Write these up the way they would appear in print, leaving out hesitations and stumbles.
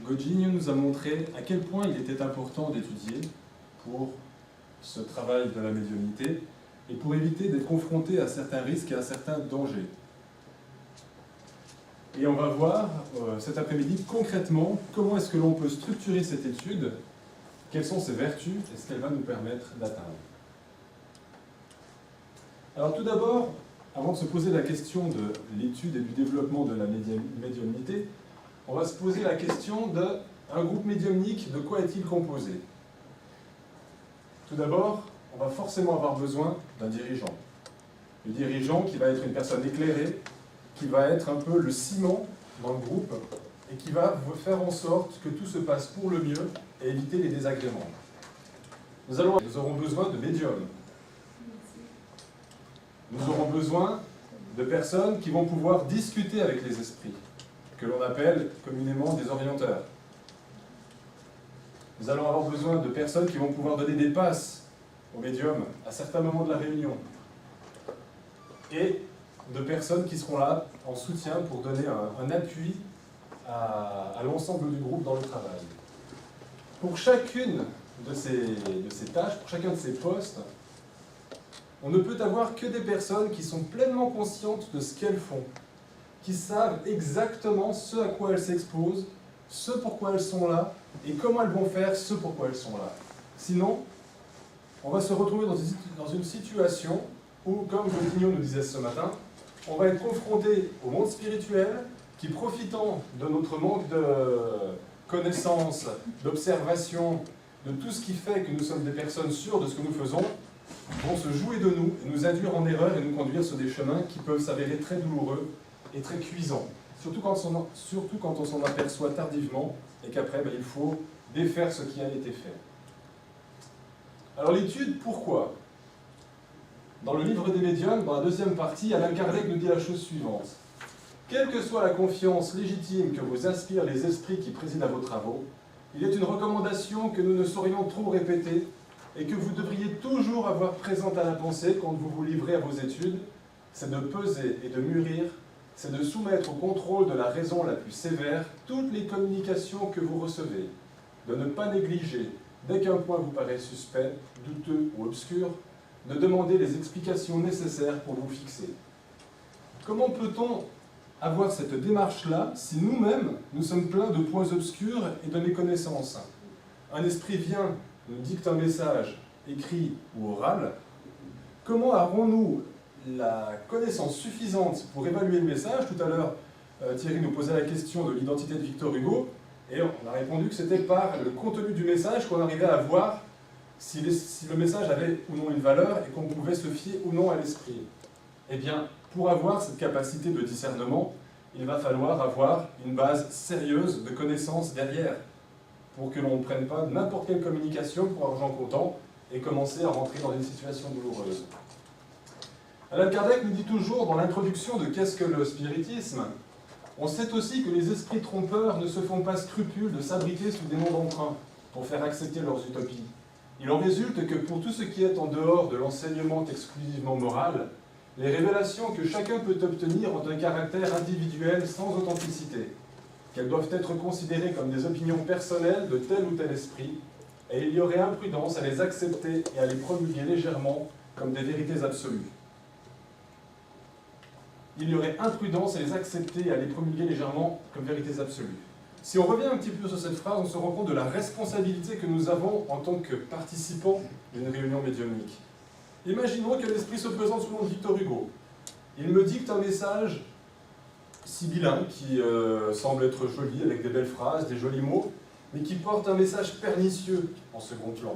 Gojinyu nous a montré à quel point il était important d'étudier pour ce travail de la médiumnité et pour éviter d'être confronté à certains risques et à certains dangers. Et on va voir cet après-midi concrètement comment est-ce que l'on peut structurer cette étude, quelles sont ses vertus et ce qu'elle va nous permettre d'atteindre. Alors tout d'abord, avant de se poser la question de l'étude et du développement de la médiumnité, on va se poser la question d'un groupe médiumnique, de quoi est-il composé? Tout d'abord, on va forcément avoir besoin d'un dirigeant. Le dirigeant qui va être une personne éclairée, qui va être un peu le ciment dans le groupe et qui va faire en sorte que tout se passe pour le mieux et éviter les désagréments. Nous aurons besoin de médiums. Nous aurons besoin de personnes qui vont pouvoir discuter avec les esprits, que l'on appelle communément des orienteurs. Nous allons avoir besoin de personnes qui vont pouvoir donner des passes aux médiums à certains moments de la réunion. Et de personnes qui seront là en soutien pour donner un appui à l'ensemble du groupe dans le travail. Pour chacune de ces tâches, pour chacun de ces postes, on ne peut avoir que des personnes qui sont pleinement conscientes de ce qu'elles font, qui savent exactement ce à quoi elles s'exposent, ce pourquoi elles sont là, et comment elles vont faire ce pourquoi elles sont là. Sinon, on va se retrouver dans une situation où, comme Gojinyu nous disait ce matin, on va être confronté au monde spirituel qui, profitant de notre manque de connaissances, d'observation, de tout ce qui fait que nous sommes des personnes sûres de ce que nous faisons, vont se jouer de nous, et nous induire en erreur et nous conduire sur des chemins qui peuvent s'avérer très douloureux et très cuisants. Surtout quand on s'en aperçoit tardivement et qu'après, il faut défaire ce qui a été fait. Alors l'étude, pourquoi? Dans le livre des médiums, dans la deuxième partie, Allan Kardec nous dit la chose suivante. Quelle que soit la confiance légitime que vous inspirent les esprits qui président à vos travaux, il est une recommandation que nous ne saurions trop répéter et que vous devriez toujours avoir présente à la pensée quand vous vous livrez à vos études, c'est de peser et de mûrir, c'est de soumettre au contrôle de la raison la plus sévère toutes les communications que vous recevez, de ne pas négliger, dès qu'un point vous paraît suspect, douteux ou obscur, de demander les explications nécessaires pour vous fixer. Comment peut-on avoir cette démarche-là si nous-mêmes, nous sommes pleins de points obscurs et de méconnaissances? Un esprit vient, nous dicte un message, écrit ou oral. Comment aurons-nous la connaissance suffisante pour évaluer le message? Tout à l'heure, Thierry nous posait la question de l'identité de Victor Hugo, et on a répondu que c'était par le contenu du message qu'on arrivait à voir si le message avait ou non une valeur et qu'on pouvait se fier ou non à l'esprit. Eh bien, pour avoir cette capacité de discernement, il va falloir avoir une base sérieuse de connaissances derrière, pour que l'on ne prenne pas n'importe quelle communication pour argent comptant et commencer à rentrer dans une situation douloureuse. Allan Kardec nous dit toujours dans l'introduction de Qu'est-ce que le spiritisme? On sait aussi que les esprits trompeurs ne se font pas scrupule de s'abriter sous des noms d'emprunt pour faire accepter leurs utopies. Il en résulte que pour tout ce qui est en dehors de l'enseignement exclusivement moral, les révélations que chacun peut obtenir ont un caractère individuel sans authenticité, qu'elles doivent être considérées comme des opinions personnelles de tel ou tel esprit, et il y aurait imprudence à les accepter et à les promulguer légèrement comme des vérités absolues. Il y aurait imprudence à les accepter et à les promulguer légèrement comme vérités absolues. Si on revient un petit peu sur cette phrase, on se rend compte de la responsabilité que nous avons en tant que participants d'une réunion médiumnique. Imaginons que l'esprit se présente sous le nom de Victor Hugo. Il me dicte un message sibyllin qui semble être joli, avec des belles phrases, des jolis mots, mais qui porte un message pernicieux en second plan.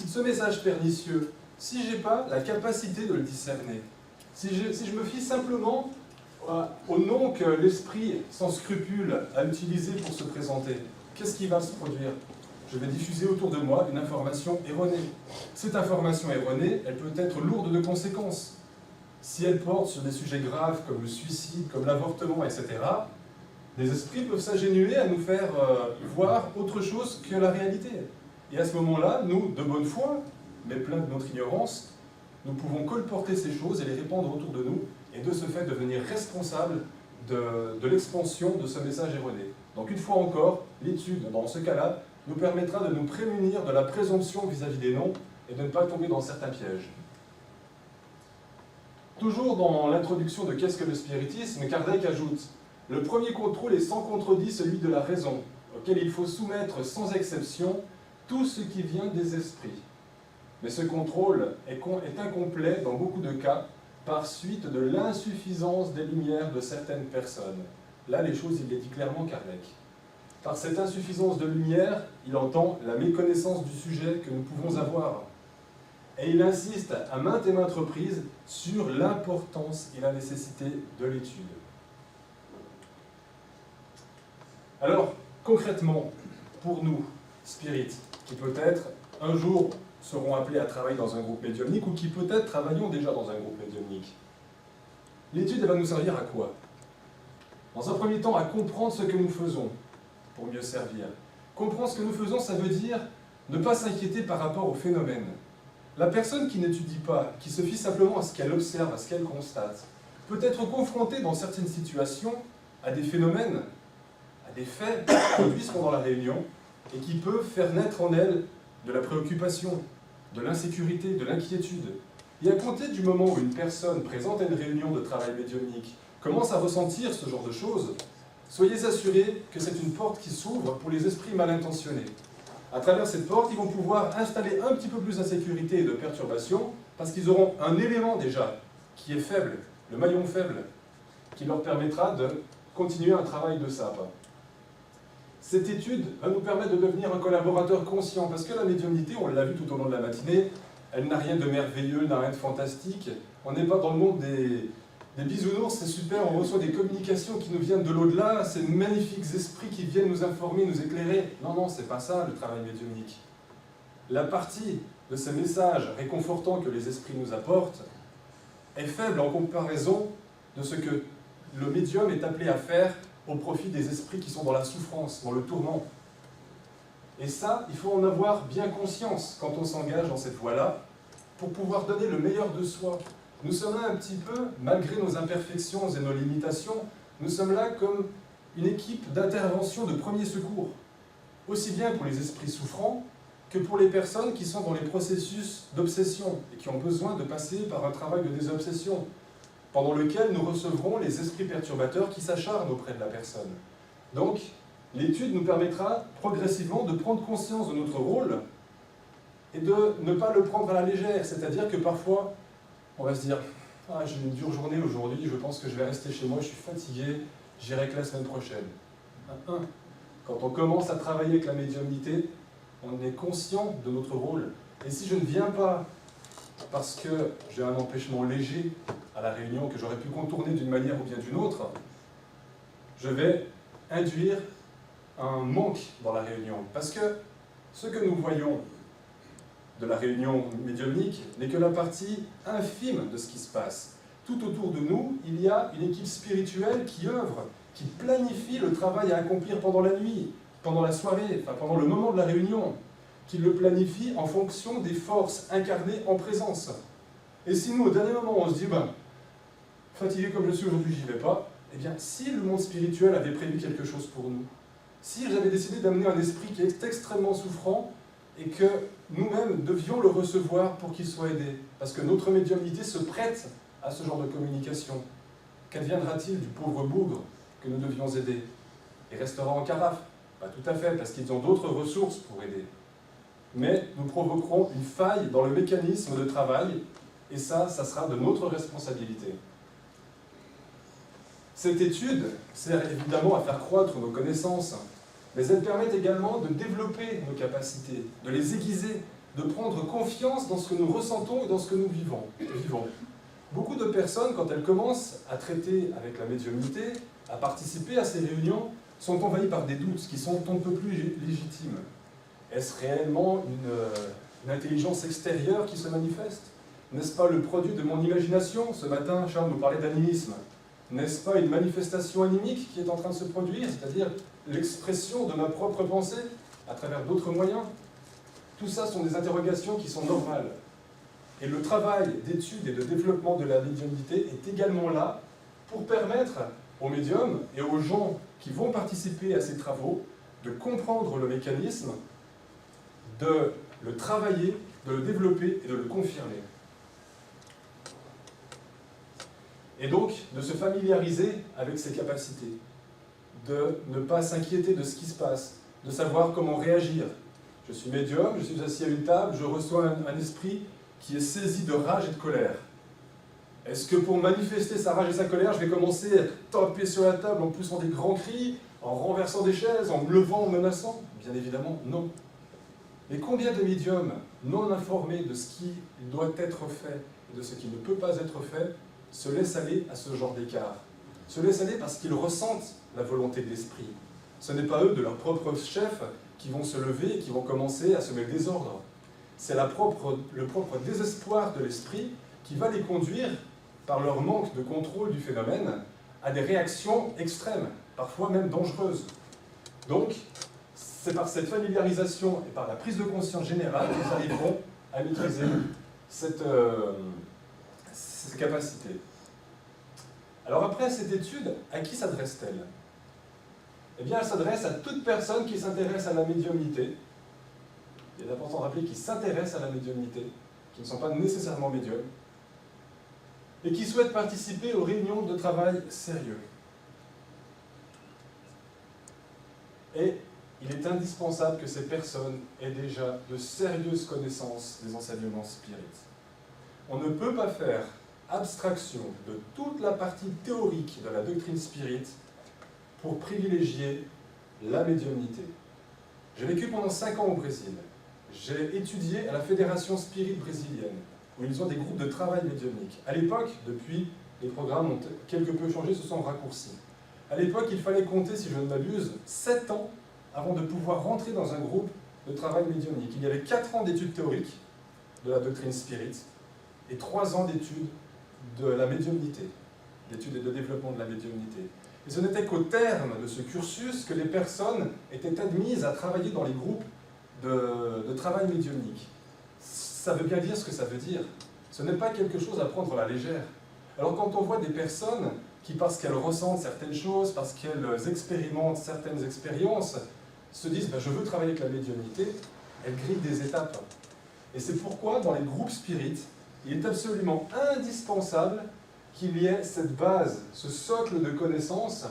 Ce message pernicieux, si je n'ai pas la capacité de le discerner, si je me fie simplement au nom que l'esprit sans scrupule a utilisé pour se présenter, qu'est-ce qui va se produire? Je vais diffuser autour de moi une information erronée. Cette information erronée, elle peut être lourde de conséquences. Si elle porte sur des sujets graves comme le suicide, comme l'avortement, etc., les esprits peuvent s'ingénuer à nous faire voir autre chose que la réalité. Et à ce moment-là, nous, de bonne foi, mais pleins de notre ignorance, nous pouvons colporter ces choses et les répandre autour de nous, et de ce fait devenir responsables de l'expansion de ce message erroné. Donc une fois encore, l'étude, dans ce cas-là, nous permettra de nous prémunir de la présomption vis-à-vis des noms et de ne pas tomber dans certains pièges. Toujours dans l'introduction de Qu'est-ce que le spiritisme, Kardec ajoute « Le premier contrôle est sans contredit celui de la raison, auquel il faut soumettre sans exception tout ce qui vient des esprits. Mais ce contrôle est incomplet dans beaucoup de cas par suite de l'insuffisance des lumières de certaines personnes. » Là, les choses, il les dit clairement Kardec. Par cette insuffisance de lumière, il entend la méconnaissance du sujet que nous pouvons avoir. Et il insiste à maintes et maintes reprises sur l'importance et la nécessité de l'étude. Alors, concrètement, pour nous, spirites, qui peut-être un jour seront appelés à travailler dans un groupe médiumnique ou qui peut-être travaillons déjà dans un groupe médiumnique, l'étude, elle va nous servir à quoi? Dans un premier temps, à comprendre ce que nous faisons pour mieux servir. Comprendre ce que nous faisons, ça veut dire ne pas s'inquiéter par rapport au phénomène. La personne qui n'étudie pas, qui se fie simplement à ce qu'elle observe, à ce qu'elle constate, peut être confrontée dans certaines situations à des phénomènes, à des faits qui se produisent pendant la réunion et qui peuvent faire naître en elle de la préoccupation, de l'insécurité, de l'inquiétude. Et à compter du moment où une personne présente à une réunion de travail médiumnique commence à ressentir ce genre de choses, soyez assurés que c'est une porte qui s'ouvre pour les esprits mal intentionnés. À travers cette porte, ils vont pouvoir installer un petit peu plus d'insécurité et de perturbation, parce qu'ils auront un élément déjà qui est faible, le maillon faible, qui leur permettra de continuer un travail de sape. Cette étude va nous permettre de devenir un collaborateur conscient, parce que la médiumnité, on l'a vu tout au long de la matinée, elle n'a rien de merveilleux, n'a rien de fantastique. On n'est pas dans le monde des bisounours, c'est super, on reçoit des communications qui nous viennent de l'au-delà, ces magnifiques esprits qui viennent nous informer, nous éclairer. Non, non, c'est pas ça le travail médiumnique. La partie de ces messages réconfortants que les esprits nous apportent est faible en comparaison de ce que le médium est appelé à faire au profit des esprits qui sont dans la souffrance, dans le tourment. Et ça, il faut en avoir bien conscience quand on s'engage dans cette voie-là, pour pouvoir donner le meilleur de soi. Nous sommes là un petit peu, malgré nos imperfections et nos limitations, nous sommes là comme une équipe d'intervention de premier secours, aussi bien pour les esprits souffrants que pour les personnes qui sont dans les processus d'obsession et qui ont besoin de passer par un travail de désobsession, pendant lequel nous recevrons les esprits perturbateurs qui s'acharnent auprès de la personne. Donc, l'étude nous permettra progressivement de prendre conscience de notre rôle et de ne pas le prendre à la légère, c'est-à-dire que parfois, on va se dire « Ah, j'ai une dure journée aujourd'hui, je pense que je vais rester chez moi, je suis fatigué, j'irai que la semaine prochaine. » Quand on commence à travailler avec la médiumnité, on est conscient de notre rôle. Et si je ne viens pas parce que j'ai un empêchement léger à la réunion que j'aurais pu contourner d'une manière ou bien d'une autre, je vais induire un manque dans la réunion. Parce que ce que nous voyons de la réunion médiumnique n'est que la partie infime de ce qui se passe. Tout autour de nous, il y a une équipe spirituelle qui œuvre, qui planifie le travail à accomplir pendant la nuit, pendant la soirée, enfin pendant le moment de la réunion, qui le planifie en fonction des forces incarnées en présence. Et si nous, au dernier moment, on se dit « fatigué comme je suis aujourd'hui, j'y vais pas », eh bien, si le monde spirituel avait prévu quelque chose pour nous, si j'avais décidé d'amener un esprit qui est extrêmement souffrant, et que nous-mêmes devions le recevoir pour qu'il soit aidé, parce que notre médiumnité se prête à ce genre de communication. Qu'adviendra-t-il du pauvre bougre que nous devions aider? Il restera en carafe? Pas tout à fait, parce qu'ils ont d'autres ressources pour aider. Mais nous provoquerons une faille dans le mécanisme de travail, et ça sera de notre responsabilité. Cette étude sert évidemment à faire croître nos connaissances, mais elle permet également de développer nos capacités, de les aiguiser, de prendre confiance dans ce que nous ressentons et dans ce que nous vivons. Beaucoup de personnes, quand elles commencent à traiter avec la médiumnité, à participer à ces réunions, sont envahies par des doutes qui sont un peu plus légitimes. Est-ce réellement une intelligence extérieure qui se manifeste? N'est-ce pas le produit de mon imagination? Ce matin, Charles nous parlait d'animisme. N'est-ce pas une manifestation animique qui est en train de se produire, c'est-à-dire l'expression de ma propre pensée à travers d'autres moyens? Tout ça sont des interrogations qui sont normales. Et le travail d'étude et de développement de la médiumnité est également là pour permettre aux médiums et aux gens qui vont participer à ces travaux de comprendre le mécanisme, de le travailler, de le développer et de le confirmer. Et donc, de se familiariser avec ses capacités, de ne pas s'inquiéter de ce qui se passe, de savoir comment réagir. Je suis médium, je suis assis à une table, je reçois un esprit qui est saisi de rage et de colère. Est-ce que pour manifester sa rage et sa colère, je vais commencer à taper sur la table en poussant des grands cris, en renversant des chaises, en me levant, en menaçant? Bien évidemment, non. Mais combien de médiums non informés de ce qui doit être fait et de ce qui ne peut pas être fait se laissent aller à ce genre d'écart? Se laissent aller parce qu'ils ressentent la volonté de l'esprit. Ce n'est pas eux, de leur propre chef, qui vont se lever et qui vont commencer à semer le désordre. C'est le propre désespoir de l'esprit qui va les conduire, par leur manque de contrôle du phénomène, à des réactions extrêmes, parfois même dangereuses. Donc, c'est par cette familiarisation et par la prise de conscience générale qu'ils arriveront à maîtriser ces capacités. Alors après cette étude, à qui s'adresse-t-elle? Eh bien, elle s'adresse à toute personne qui s'intéresse à la médiumnité. Il est important de rappeler qu'ils s'intéressent à la médiumnité, qui ne sont pas nécessairement médiums, et qui souhaitent participer aux réunions de travail sérieux. Et il est indispensable que ces personnes aient déjà de sérieuses connaissances des enseignements spirites. On ne peut pas faire abstraction de toute la partie théorique de la doctrine spirite pour privilégier la médiumnité. J'ai vécu pendant 5 ans au Brésil. J'ai étudié à la Fédération Spirit brésilienne, où ils ont des groupes de travail médiumnique. À l'époque, depuis, les programmes ont quelque peu changé, se sont raccourcis. À l'époque, il fallait compter, si je ne m'abuse, 7 ans avant de pouvoir rentrer dans un groupe de travail médiumnique. Il y avait 4 ans d'études théoriques de la doctrine spirit et 3 ans d'études de la médiumnité, d'études et de développement de la médiumnité. Et ce n'était qu'au terme de ce cursus que les personnes étaient admises à travailler dans les groupes de travail médiumnique. Ça veut bien dire ce que ça veut dire. Ce n'est pas quelque chose à prendre à la légère. Alors quand on voit des personnes qui, parce qu'elles ressentent certaines choses, parce qu'elles expérimentent certaines expériences, se disent ben, « je veux travailler avec la médiumnité », elles grillent des étapes. Et c'est pourquoi, dans les groupes spirites, il est absolument indispensable qu'il y ait cette base, ce socle de connaissances,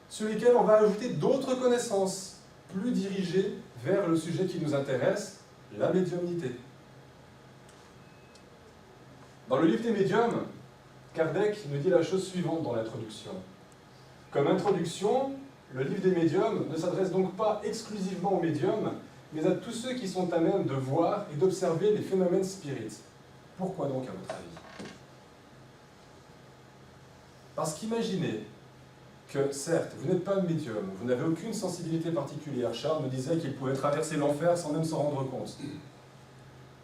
sur lesquelles on va ajouter d'autres connaissances, plus dirigées vers le sujet qui nous intéresse, la médiumnité. Dans le livre des médiums, Kardec nous dit la chose suivante dans l'introduction. Comme introduction, le livre des médiums ne s'adresse donc pas exclusivement aux médiums, mais à tous ceux qui sont à même de voir et d'observer les phénomènes spirites. Pourquoi donc, à votre avis? Parce qu'imaginez que, certes, vous n'êtes pas médium, vous n'avez aucune sensibilité particulière. Charles me disait qu'il pouvait traverser l'enfer sans même s'en rendre compte.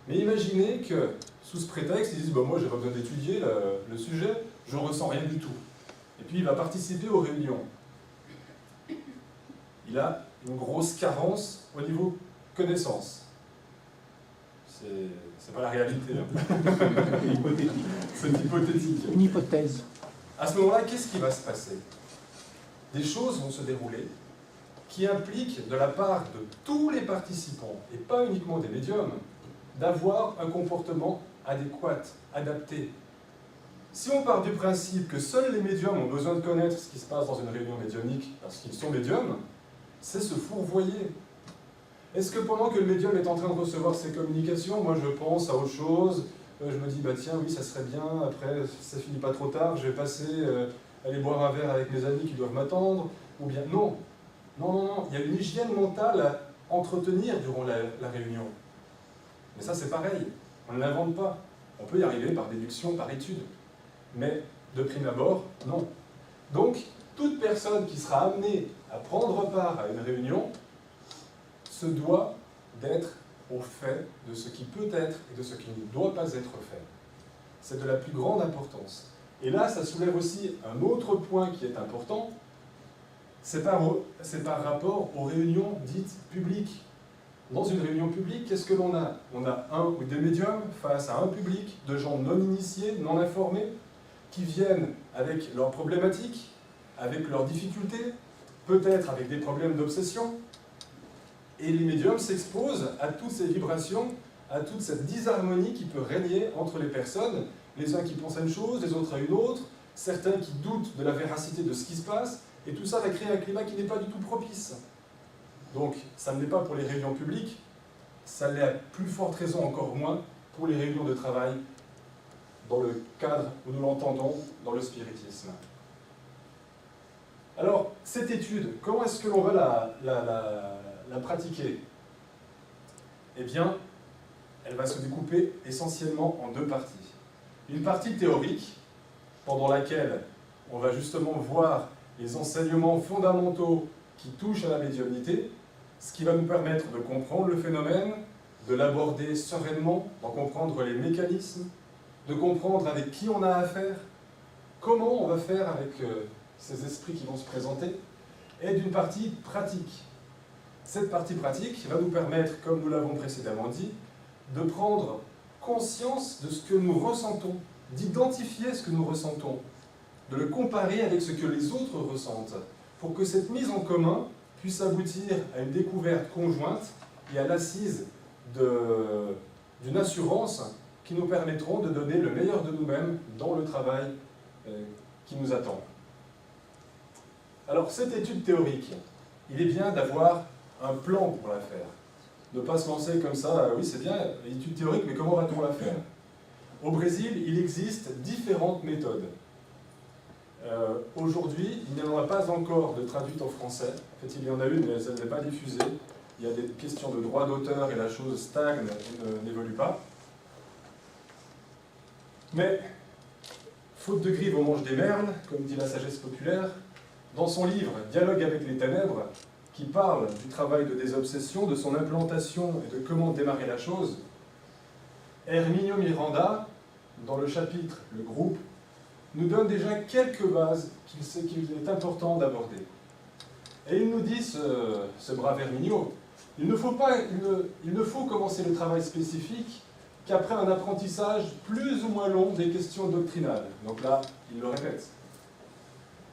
Mais imaginez que, sous ce prétexte, ils disent bah, « moi, j'ai pas besoin d'étudier le sujet, je ne ressens rien du tout. » Et puis, il va participer aux réunions. Il a une grosse carence au niveau connaissance. C'est pas la réalité. Hein. C'est hypothétique. Une hypothèse. À ce moment-là, qu'est-ce qui va se passer? Des choses vont se dérouler qui impliquent, de la part de tous les participants, et pas uniquement des médiums, d'avoir un comportement adéquat, adapté. Si on part du principe que seuls les médiums ont besoin de connaître ce qui se passe dans une réunion médiumnique parce qu'ils sont médiums, c'est se fourvoyer. Est-ce que pendant que le médium est en train de recevoir ses communications, moi je pense à autre chose, je me dis, bah tiens, oui, ça serait bien, après, ça finit pas trop tard, je vais passer, aller boire un verre avec mes amis qui doivent m'attendre, ou bien, non. Non, non, non, il y a une hygiène mentale à entretenir durant la réunion. Mais ça, c'est pareil, on ne l'invente pas. On peut y arriver par déduction, par étude. Mais, de prime abord, non. Donc, toute personne qui sera amenée à prendre part à une réunion se doit d'être au fait de ce qui peut être et de ce qui ne doit pas être fait. C'est de la plus grande importance. Et là, ça soulève aussi un autre point qui est important, c'est par rapport aux réunions dites publiques. Dans une réunion publique, qu'est-ce que l'on a? On a un ou des médiums face à un public de gens non initiés, non informés, qui viennent avec leurs problématiques, avec leurs difficultés, peut-être avec des problèmes d'obsession. Et les médiums s'exposent à toutes ces vibrations, à toute cette disharmonie qui peut régner entre les personnes, les uns qui pensent à une chose, les autres à une autre, certains qui doutent de la véracité de ce qui se passe, et tout ça va créer un climat qui n'est pas du tout propice. Donc, ça ne l'est pas pour les réunions publiques, ça l'est à plus forte raison encore moins pour les réunions de travail dans le cadre où nous l'entendons dans le spiritisme. Alors, cette étude, comment est-ce que l'on va la pratiquer? Eh bien, elle va se découper essentiellement en deux parties. Une partie théorique, pendant laquelle on va justement voir les enseignements fondamentaux qui touchent à la médiumnité, ce qui va nous permettre de comprendre le phénomène, de l'aborder sereinement, d'en comprendre les mécanismes, de comprendre avec qui on a affaire, comment on va faire avec ces esprits qui vont se présenter, et d'une partie pratique. Cette partie pratique va nous permettre, comme nous l'avons précédemment dit, de prendre conscience de ce que nous ressentons, d'identifier ce que nous ressentons, de le comparer avec ce que les autres ressentent, pour que cette mise en commun puisse aboutir à une découverte conjointe et à l'assise d'une assurance qui nous permettront de donner le meilleur de nous-mêmes dans le travail qui nous attend. Alors, cette étude théorique, il est bien d'avoir un plan pour la faire. Ne pas se lancer comme ça, oui c'est bien, l'étude théorique, mais comment va-t-on la faire? Au Brésil, il existe différentes méthodes. Aujourd'hui, il n'y en a pas encore de traduite en français. En fait, il y en a une, mais elle n'est pas diffusée. Il y a des questions de droit d'auteur et la chose stagne et n'évolue pas. Mais, faute de grive au manche des merles, comme dit la sagesse populaire, dans son livre « Dialogue avec les ténèbres », qui parle du travail de désobsession, de son implantation et de comment démarrer la chose, Herminio Miranda, dans le chapitre « Le groupe », nous donne déjà quelques bases qu'il est important d'aborder. Et il nous dit, ce brave Herminio, il ne faut commencer le travail spécifique qu'après un apprentissage plus ou moins long des questions doctrinales. Donc là, il le répète.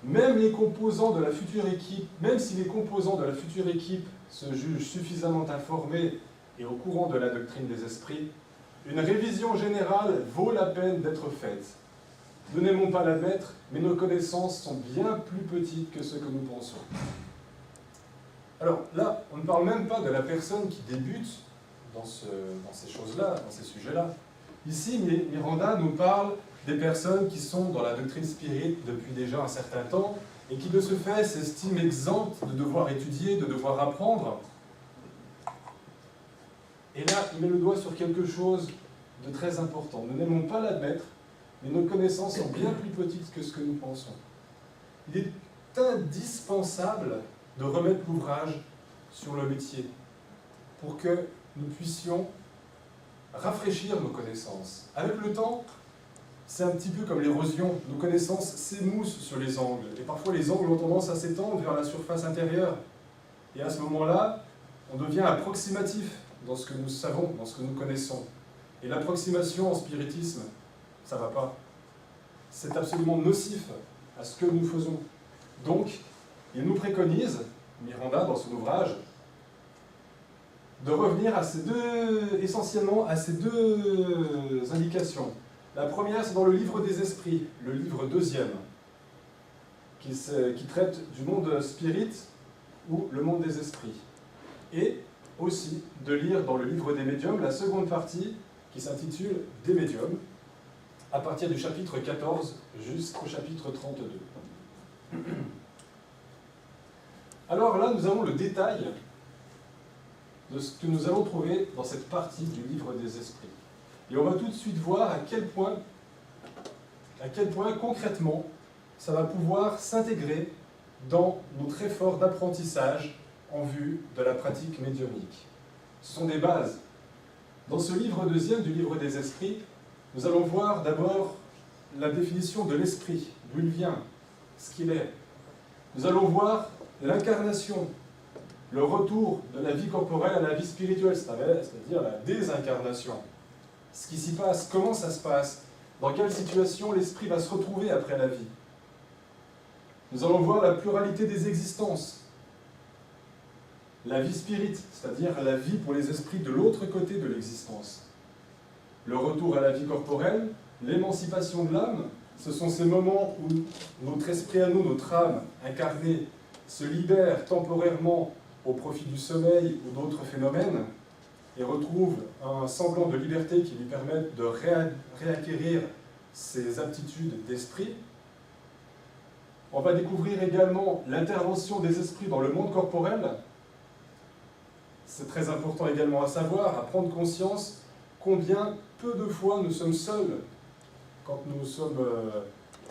Même les composants de la future équipe, même si les composants de la future équipe se jugent suffisamment informés et au courant de la doctrine des esprits, une révision générale vaut la peine d'être faite. Nous n'aimons pas l'admettre, mais nos connaissances sont bien plus petites que ce que nous pensons. Alors là, on ne parle même pas de la personne qui débute dans ces choses-là, dans ces sujets-là. Ici, Miranda nous parle des personnes qui sont dans la doctrine spirite depuis déjà un certain temps et qui de ce fait s'estiment exemptes de devoir étudier, de devoir apprendre. Et là, il met le doigt sur quelque chose de très important. Nous n'aimons pas l'admettre, mais nos connaissances sont bien plus petites que ce que nous pensons. Il est indispensable de remettre l'ouvrage sur le métier pour que nous puissions rafraîchir nos connaissances. Avec le temps, c'est un petit peu comme l'érosion. Nos connaissances s'émoussent sur les angles. Et parfois, les angles ont tendance à s'étendre vers la surface intérieure. Et à ce moment-là, on devient approximatif dans ce que nous savons, dans ce que nous connaissons. Et l'approximation en spiritisme, ça ne va pas. C'est absolument nocif à ce que nous faisons. Donc, il nous préconise, Miranda, dans son ouvrage, de revenir essentiellement à ces deux indications. La première, c'est dans le livre des esprits, le livre 2e, qui traite du monde spirit ou le monde des esprits. Et aussi de lire dans le livre des médiums la seconde partie qui s'intitule « Des médiums », à partir du chapitre 14 jusqu'au chapitre 32. Alors là, nous avons le détail de ce que nous allons trouver dans cette partie du livre des esprits. Et on va tout de suite voir à quel point concrètement ça va pouvoir s'intégrer dans notre effort d'apprentissage en vue de la pratique médiumnique. Ce sont des bases. Dans ce livre 2e du livre des esprits, nous allons voir d'abord la définition de l'esprit, d'où il vient, ce qu'il est. Nous allons voir l'incarnation, le retour de la vie corporelle à la vie spirituelle, c'est-à-dire la désincarnation. Ce qui s'y passe, comment ça se passe, dans quelle situation l'esprit va se retrouver après la vie. Nous allons voir la pluralité des existences. La vie spirite, c'est-à-dire la vie pour les esprits de l'autre côté de l'existence. Le retour à la vie corporelle, l'émancipation de l'âme, ce sont ces moments où notre esprit à nous, notre âme incarnée, se libère temporairement au profit du sommeil ou d'autres phénomènes et retrouve un semblant de liberté qui lui permette de réacquérir ses aptitudes d'esprit. On va découvrir également l'intervention des esprits dans le monde corporel. C'est très important également à savoir, à prendre conscience combien peu de fois nous sommes seuls quand nous sommes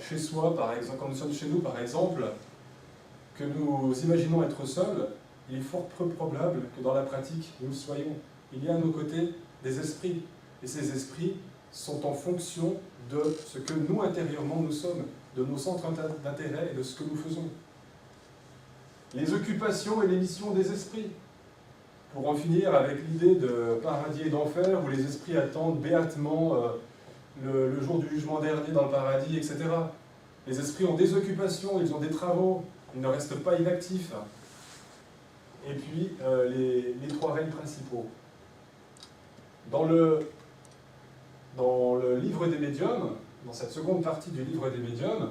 chez soi, par exemple, quand nous sommes chez nous, par exemple, que nous imaginons être seuls. Il est fort peu probable que dans la pratique, nous le soyons. Il y a à nos côtés des esprits, et ces esprits sont en fonction de ce que nous, intérieurement, nous sommes, de nos centres d'intérêt et de ce que nous faisons. Les occupations et les missions des esprits. Pour en finir avec l'idée de paradis et d'enfer, où les esprits attendent béatement le jour du jugement dernier dans le paradis, etc. Les esprits ont des occupations, ils ont des travaux, ils ne restent pas inactifs. Et puis, les trois règnes principaux. Dans le livre des médiums, dans cette seconde partie du livre des médiums,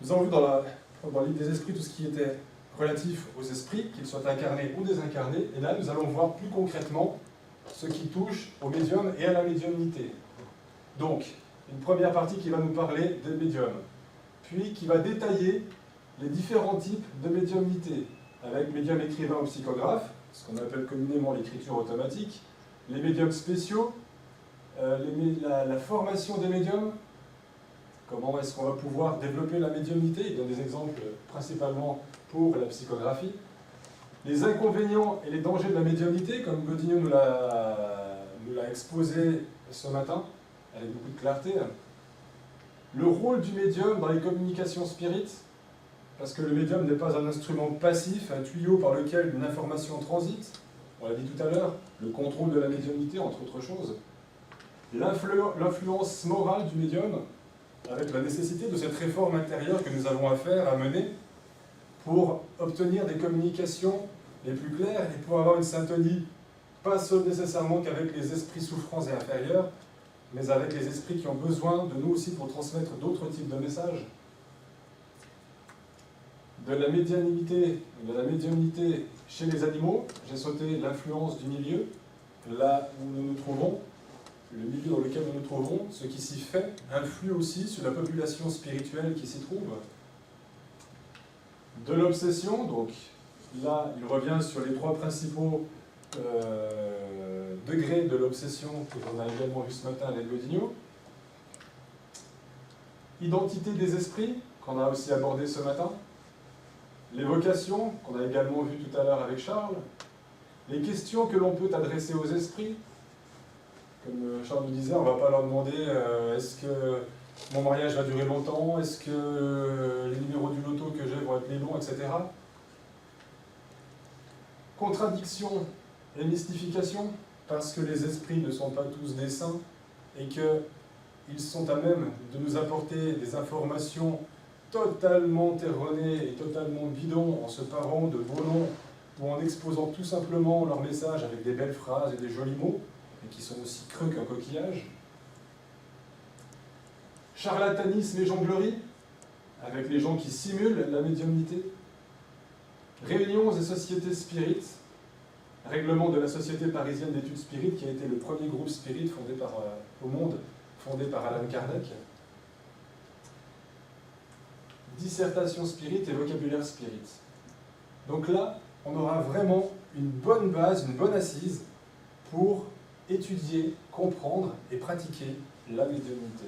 nous avons vu dans le livre des esprits tout ce qui était relatif aux esprits, qu'ils soient incarnés ou désincarnés, et là nous allons voir plus concrètement ce qui touche aux médiums et à la médiumnité. Donc, une première partie qui va nous parler des médiums, puis qui va détailler les différents types de médiumnité, avec médium écrivain ou psychographe, ce qu'on appelle communément l'écriture automatique, les médiums spéciaux, la formation des médiums, comment est-ce qu'on va pouvoir développer la médiumnité, il donne des exemples principalement pour la psychographie, les inconvénients et les dangers de la médiumnité, comme Godinho nous l'a exposé ce matin, avec beaucoup de clarté, le rôle du médium dans les communications spirites, parce que le médium n'est pas un instrument passif, un tuyau par lequel une information transite, on l'a dit tout à l'heure, le contrôle de la médiumnité, entre autres choses, l'influence morale du médium, avec la nécessité de cette réforme intérieure que nous avons à faire, à mener, pour obtenir des communications les plus claires et pour avoir une syntonie, pas seul nécessairement qu'avec les esprits souffrants et inférieurs, mais avec les esprits qui ont besoin de nous aussi pour transmettre d'autres types de messages. De la médiumnité chez les animaux, j'ai sauté l'influence du milieu, là où nous nous trouvons, le milieu dans lequel nous nous trouvons, ce qui s'y fait, influe aussi sur la population spirituelle qui s'y trouve. De l'obsession, donc là, il revient sur les trois principaux degrés de l'obsession que l'on a également vu ce matin avec Godinho. Identité des esprits, qu'on a aussi abordé ce matin. L'évocation, qu'on a également vu tout à l'heure avec Charles. Les questions que l'on peut adresser aux esprits. Comme Charles nous disait, on ne va pas leur demander est-ce que mon mariage va durer longtemps, est-ce que les numéros du loto que j'ai vont être les bons, etc. Contradiction et mystification, parce que les esprits ne sont pas tous des saints et qu'ils sont à même de nous apporter des informations totalement erronées et totalement bidons en se parant de beaux noms ou en exposant tout simplement leur message avec des belles phrases et des jolis mots, mais qui sont aussi creux qu'un coquillage. Charlatanisme et jonglerie, avec les gens qui simulent la médiumnité. Réunions et sociétés spirites, règlement de la Société parisienne d'études spirites, qui a été le premier groupe spirit fondé au monde, fondé par Allan Kardec. Dissertation spirit et vocabulaire spirit. Donc là, on aura vraiment une bonne base, une bonne assise pour étudier, comprendre et pratiquer la médiumnité.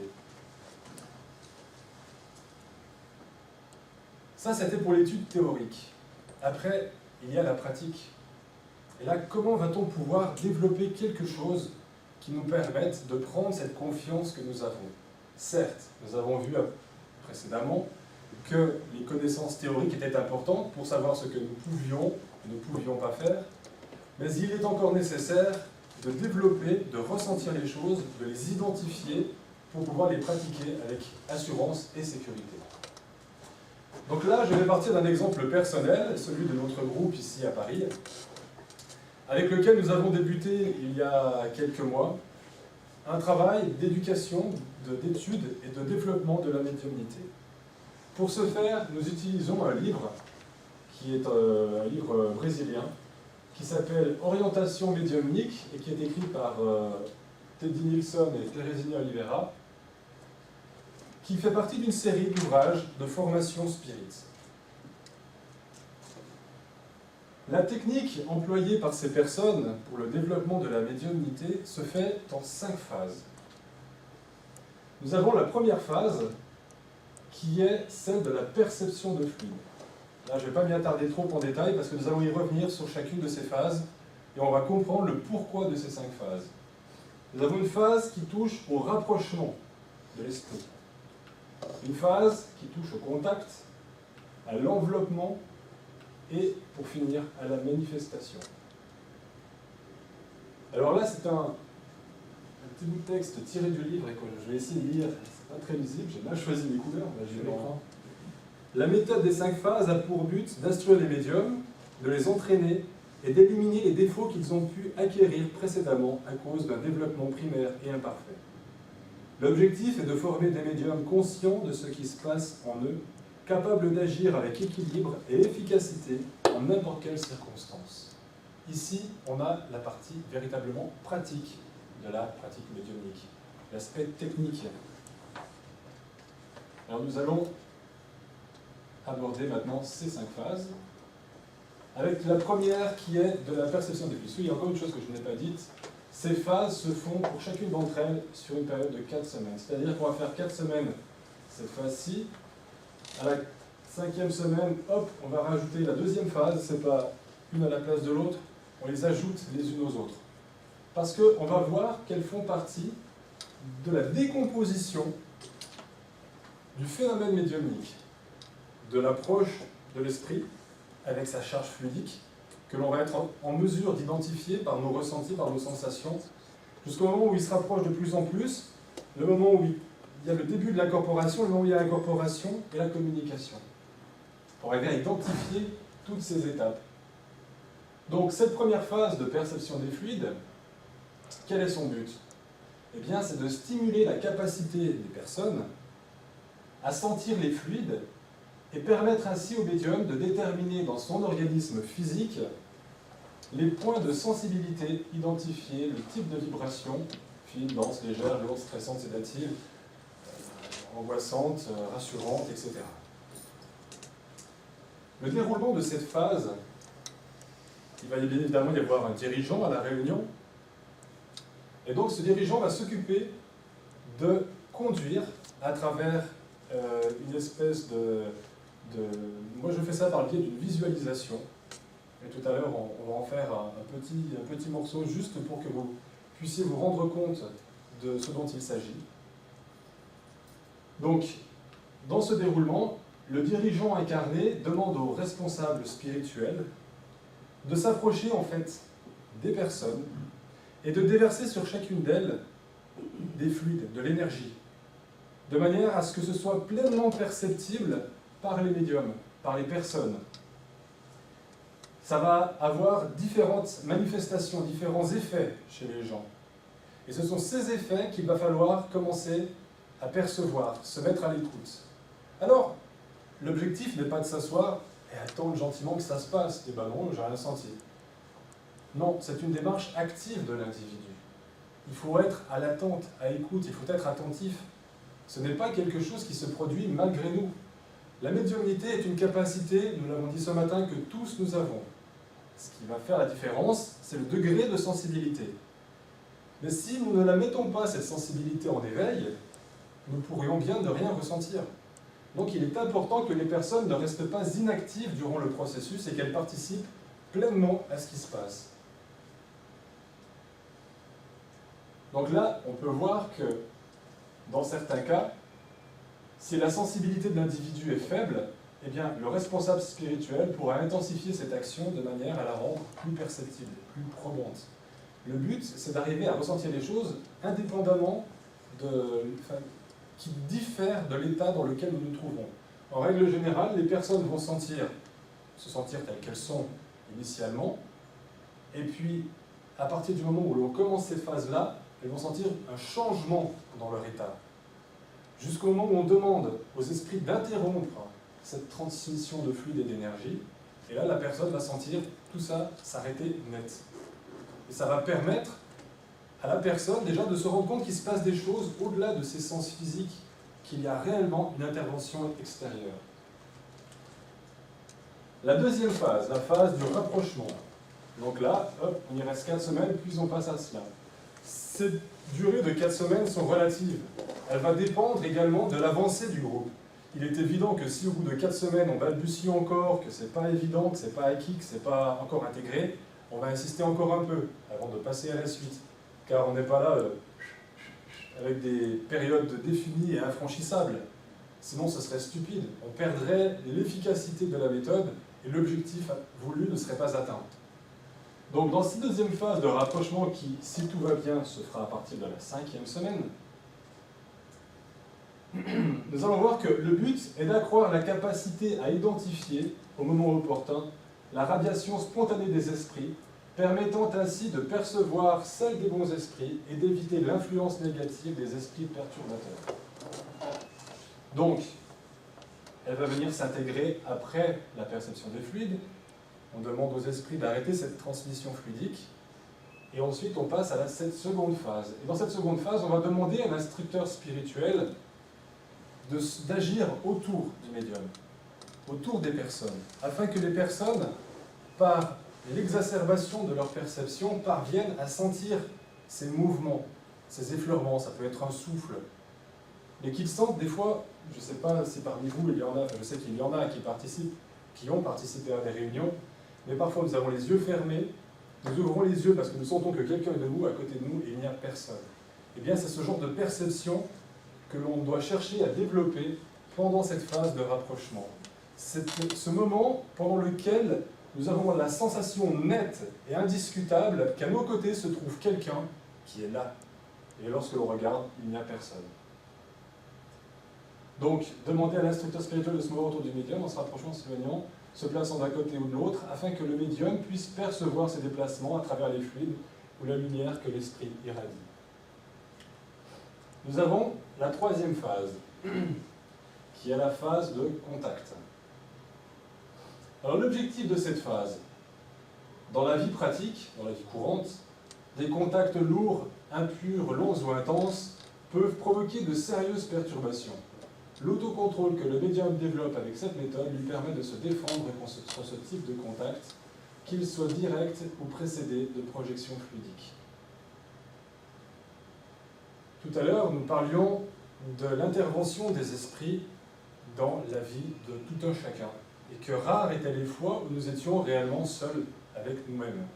Ça, c'était pour l'étude théorique. Après, il y a la pratique. Et là, comment va-t-on pouvoir développer quelque chose qui nous permette de prendre cette confiance que nous avons? Certes, nous avons vu précédemment que les connaissances théoriques étaient importantes pour savoir ce que nous pouvions et ne pouvions pas faire, mais il est encore nécessaire de développer, de ressentir les choses, de les identifier pour pouvoir les pratiquer avec assurance et sécurité. Donc là, je vais partir d'un exemple personnel, celui de notre groupe ici à Paris, avec lequel nous avons débuté il y a quelques mois un travail d'éducation, d'étude et de développement de la médiumnité. Pour ce faire, nous utilisons un livre qui est un livre brésilien qui s'appelle Orientation médiumnique et qui est écrit par Teddy Nilsson et Teresina Oliveira, qui fait partie d'une série d'ouvrages de formation spirit. La technique employée par ces personnes pour le développement de la médiumnité se fait en 5 phases. Nous avons la première phase qui est celle de la perception de fluide. Là, je ne vais pas m'y attarder trop en détail parce que nous allons y revenir sur chacune de ces phases et on va comprendre le pourquoi de ces 5 phases. Nous avons une phase qui touche au rapprochement de l'esprit, une phase qui touche au contact, à l'enveloppement et, pour finir, à la manifestation. Alors là, c'est un petit bout de texte tiré du livre et que je vais essayer de lire. C'est pas très lisible, j'ai mal choisi mes couleurs. La méthode des 5 phases a pour but d'instruire les médiums, de les entraîner et d'éliminer les défauts qu'ils ont pu acquérir précédemment à cause d'un développement primaire et imparfait. L'objectif est de former des médiums conscients de ce qui se passe en eux, capables d'agir avec équilibre et efficacité en n'importe quelle circonstance. Ici, on a la partie véritablement pratique de la pratique médiumnique, l'aspect technique. Alors nous allons aborder maintenant ces 5 phases, avec la première qui est de la perception des flux. Il y a encore une chose que je n'ai pas dite, ces phases se font pour chacune d'entre elles sur une période de 4 semaines. C'est-à-dire qu'on va faire 4 semaines cette phase-ci. À la 5e semaine, hop, on va rajouter la deuxième phase, c'est pas une à la place de l'autre, on les ajoute les unes aux autres. Parce qu'on va voir qu'elles font partie de la décomposition du phénomène médiumnique, de l'approche de l'esprit avec sa charge fluidique, que l'on va être en mesure d'identifier par nos ressentis, par nos sensations, jusqu'au moment où il se rapproche de plus en plus, le moment où il y a le début de l'incorporation, le moment où il y a l'incorporation et la communication, pour arriver à identifier toutes ces étapes. Donc cette première phase de perception des fluides, quel est son but? Eh bien, c'est de stimuler la capacité des personnes à sentir les fluides et permettre ainsi au médium de déterminer dans son organisme physique les points de sensibilité identifiés, le type de vibration, fine, dense, légère, lourde, stressante, sédative, angoissante, rassurante, etc. Le déroulement de cette phase, il va bien évidemment y avoir un dirigeant à la réunion, et donc ce dirigeant va s'occuper de conduire à travers une espèce de... Moi je fais ça par le biais d'une visualisation, et tout à l'heure on va en faire un petit morceau juste pour que vous puissiez vous rendre compte de ce dont il s'agit. Donc, dans ce déroulement, le dirigeant incarné demande aux responsables spirituels de s'approcher en fait des personnes et de déverser sur chacune d'elles des fluides, de l'énergie, de manière à ce que ce soit pleinement perceptible par les médiums, par les personnes. Ça va avoir différentes manifestations, différents effets chez les gens. Et ce sont ces effets qu'il va falloir commencer à percevoir, se mettre à l'écoute. Alors, l'objectif n'est pas de s'asseoir et attendre gentiment que ça se passe. Et ben non, j'ai rien senti. Non, c'est une démarche active de l'individu. Il faut être à l'attente, à l'écoute, il faut être attentif. Ce n'est pas quelque chose qui se produit malgré nous. La médiumnité est une capacité, nous l'avons dit ce matin, que tous nous avons. Ce qui va faire la différence, c'est le degré de sensibilité. Mais si nous ne la mettons pas, cette sensibilité en éveil, nous pourrions bien ne rien ressentir. Donc il est important que les personnes ne restent pas inactives durant le processus et qu'elles participent pleinement à ce qui se passe. Donc là, on peut voir que, dans certains cas, si la sensibilité de l'individu est faible, eh bien, le responsable spirituel pourra intensifier cette action de manière à la rendre plus perceptible, plus probante. Le but, c'est d'arriver à ressentir les choses indépendamment qui diffèrent de l'état dans lequel nous nous trouvons. En règle générale, les personnes vont se sentir telles qu'elles sont initialement, et puis, à partir du moment où l'on commence ces phases-là, elles vont sentir un changement dans leur état. Jusqu'au moment où on demande aux esprits d'interrompre cette transmission de fluide et d'énergie, et là, la personne va sentir tout ça s'arrêter net. Et ça va permettre à la personne déjà de se rendre compte qu'il se passe des choses au-delà de ses sens physiques, qu'il y a réellement une intervention extérieure. La deuxième phase, la phase du rapprochement. Donc là, hop, on y reste 4 semaines, puis on passe à cela. Ces durées de 4 semaines sont relatives. Elle va dépendre également de l'avancée du groupe. Il est évident que si au bout de 4 semaines on balbutie encore, que c'est pas évident, que c'est pas acquis, que c'est pas encore intégré, on va insister encore un peu avant de passer à la suite. Car on n'est pas là avec des périodes définies et infranchissables. Sinon ce serait stupide. On perdrait l'efficacité de la méthode et l'objectif voulu ne serait pas atteint. Donc dans cette deuxième phase de rapprochement qui, si tout va bien, se fera à partir de la 5e semaine, nous allons voir que le but est d'accroître la capacité à identifier, au moment opportun, la radiation spontanée des esprits, permettant ainsi de percevoir celle des bons esprits et d'éviter l'influence négative des esprits perturbateurs. Donc, elle va venir s'intégrer après la perception des fluides. On demande aux esprits d'arrêter cette transmission fluidique. Et ensuite, on passe à cette seconde phase. Et dans cette seconde phase, on va demander à l'instructeur spirituel d'agir autour du médium, autour des personnes, afin que les personnes, par l'exacerbation de leur perception, parviennent à sentir ces mouvements, ces effleurements. Ça peut être un souffle, mais qu'ils sentent des fois, je ne sais pas si parmi vous il y en a, je sais qu'il y en a qui ont participé à des réunions, mais parfois nous avons les yeux fermés, nous ouvrons les yeux parce que nous sentons que quelqu'un est debout à côté de nous et il n'y a personne. Eh bien, c'est ce genre de perception que l'on doit chercher à développer pendant cette phase de rapprochement. C'est ce moment pendant lequel nous avons la sensation nette et indiscutable qu'à nos côtés se trouve quelqu'un qui est là. Et lorsque l'on regarde, il n'y a personne. Donc, demandez à l'instructeur spirituel de se mouvoir autour du médium en se rapprochant, s'éloignant, se plaçant d'un côté ou de l'autre, afin que le médium puisse percevoir ses déplacements à travers les fluides ou la lumière que l'esprit irradie. Nous avons la troisième phase, qui est la phase de contact. Alors l'objectif de cette phase, dans la vie pratique, dans la vie courante, des contacts lourds, impurs, longs ou intenses peuvent provoquer de sérieuses perturbations. L'autocontrôle que le médium développe avec cette méthode lui permet de se défendre contre ce type de contact, qu'il soit direct ou précédé de projections fluidiques. Tout à l'heure, nous parlions de l'intervention des esprits dans la vie de tout un chacun, et que rares étaient les fois où nous étions réellement seuls avec nous-mêmes.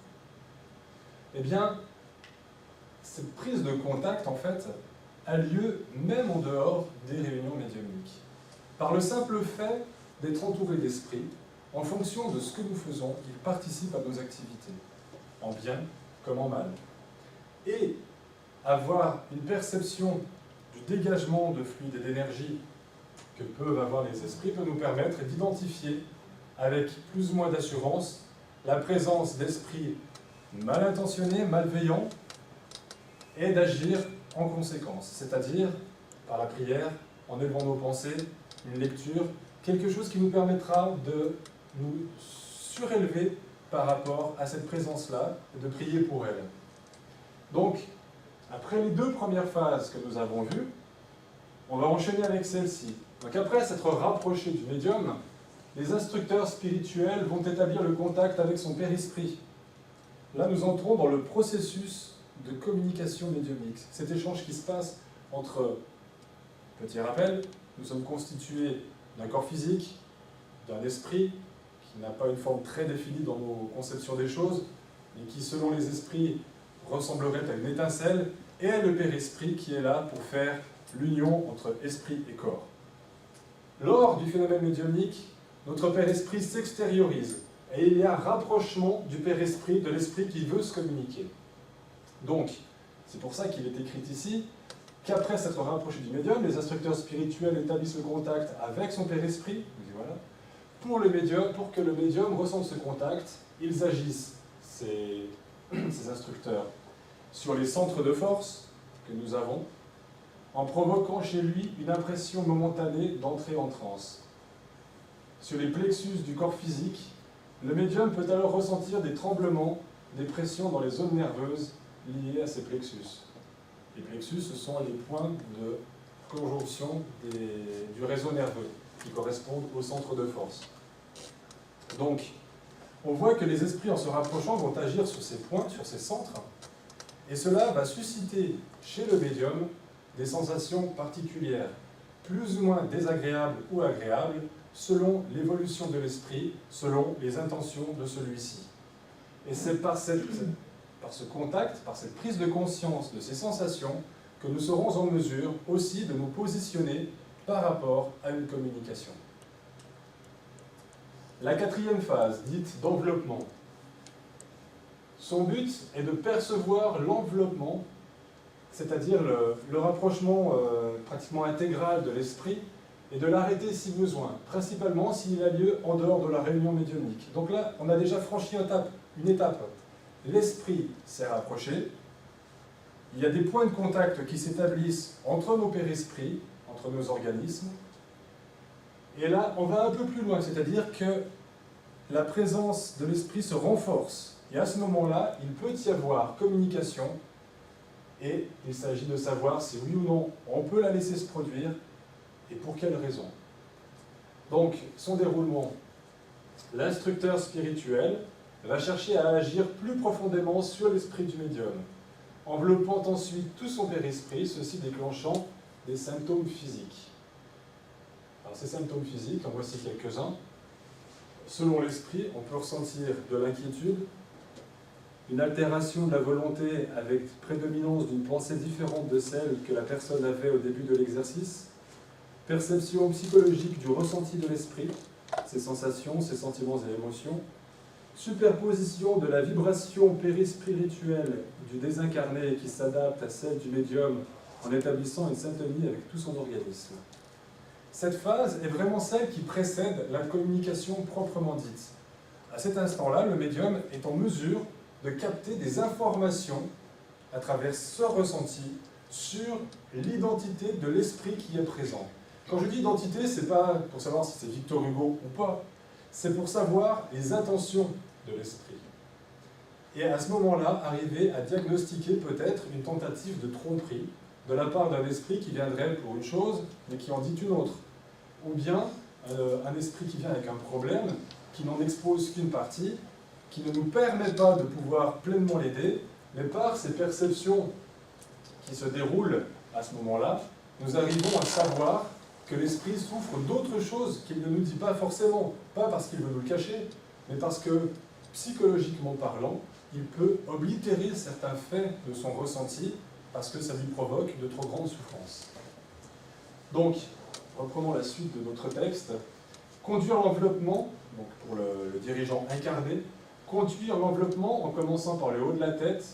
Eh bien, cette prise de contact, en fait, a lieu même en dehors des réunions médiumniques. Par le simple fait d'être entouré d'esprits, en fonction de ce que nous faisons, ils participent à nos activités, en bien comme en mal. Et avoir une perception du dégagement de fluide et d'énergie que peuvent avoir les esprits peut nous permettre d'identifier avec plus ou moins d'assurance la présence d'esprits mal intentionnés, malveillants, et d'agir en conséquence, c'est-à-dire par la prière, en élevant nos pensées, une lecture, quelque chose qui nous permettra de nous surélever par rapport à cette présence-là et de prier pour elle. Donc, après les deux premières phases que nous avons vues, on va enchaîner avec celle-ci. Donc après s'être rapproché du médium, les instructeurs spirituels vont établir le contact avec son père-esprit. Là, nous entrons dans le processus de communication médiumnique. Cet échange qui se passe entre, petit rappel, nous sommes constitués d'un corps physique, d'un esprit, qui n'a pas une forme très définie dans nos conceptions des choses, mais qui, selon les esprits, ressemblerait à une étincelle, et le Père-Esprit qui est là pour faire l'union entre esprit et corps. Lors du phénomène médiumnique, notre Père-Esprit s'extériorise, et il y a rapprochement du Père-Esprit, de l'Esprit qui veut se communiquer. Donc, c'est pour ça qu'il est écrit ici, qu'après s'être rapproché du médium, les instructeurs spirituels établissent le contact avec son père-esprit. Voilà. Pour que le médium ressente ce contact, ils agissent, ces instructeurs, sur les centres de force que nous avons, en provoquant chez lui une impression momentanée d'entrée en transe. Sur les plexus du corps physique, le médium peut alors ressentir des tremblements, des pressions dans les zones nerveuses liées à ces plexus. Les plexus, ce sont les points de conjonction du réseau nerveux qui correspondent au centre de force. Donc, on voit que les esprits, en se rapprochant, vont agir sur ces points, sur ces centres, et cela va susciter chez le médium des sensations particulières, plus ou moins désagréables ou agréables, selon l'évolution de l'esprit, selon les intentions de celui-ci. Et c'est par ce contact, par cette prise de conscience de ces sensations, que nous serons en mesure aussi de nous positionner par rapport à une communication. La quatrième phase, dite d'enveloppement. Son but est de percevoir l'enveloppement, c'est-à-dire le rapprochement pratiquement intégral de l'esprit, et de l'arrêter si besoin, principalement s'il a lieu en dehors de la réunion médiumnique. Donc là, on a déjà franchi une étape. L'esprit s'est rapproché, il y a des points de contact qui s'établissent entre nos périesprits, entre nos organismes, et là, on va un peu plus loin, c'est-à-dire que la présence de l'esprit se renforce. Et à ce moment-là, il peut y avoir communication, et il s'agit de savoir si oui ou non on peut la laisser se produire, et pour quelle raison. Donc, son déroulement, l'instructeur spirituel va chercher à agir plus profondément sur l'esprit du médium, enveloppant ensuite tout son périsprit, ceci déclenchant des symptômes physiques. Alors, ces symptômes physiques, en voici quelques-uns. Selon l'esprit, on peut ressentir de l'inquiétude, une altération de la volonté avec prédominance d'une pensée différente de celle que la personne avait au début de l'exercice, perception psychologique du ressenti de l'esprit, ses sensations, ses sentiments et émotions, superposition de la vibration périspirituelle du désincarné qui s'adapte à celle du médium en établissant une syntonie avec tout son organisme. Cette phase est vraiment celle qui précède la communication proprement dite. À cet instant-là, le médium est en mesure de capter des informations à travers ce ressenti sur l'identité de l'esprit qui est présent. Quand je dis identité, ce n'est pas pour savoir si c'est Victor Hugo ou pas, c'est pour savoir les intentions de l'esprit. Et à ce moment-là, arriver à diagnostiquer peut-être une tentative de tromperie de la part d'un esprit qui viendrait pour une chose, mais qui en dit une autre. Ou bien un esprit qui vient avec un problème, qui n'en expose qu'une partie, qui ne nous permet pas de pouvoir pleinement l'aider, mais par ces perceptions qui se déroulent à ce moment-là, nous arrivons à savoir que l'esprit souffre d'autres choses qu'il ne nous dit pas forcément, pas parce qu'il veut nous le cacher, mais parce que, psychologiquement parlant, il peut oblitérer certains faits de son ressenti parce que ça lui provoque de trop grandes souffrances. Donc, reprenons la suite de notre texte. Conduire l'enveloppement, donc pour le dirigeant incarné, conduire l'enveloppement en commençant par le haut de la tête,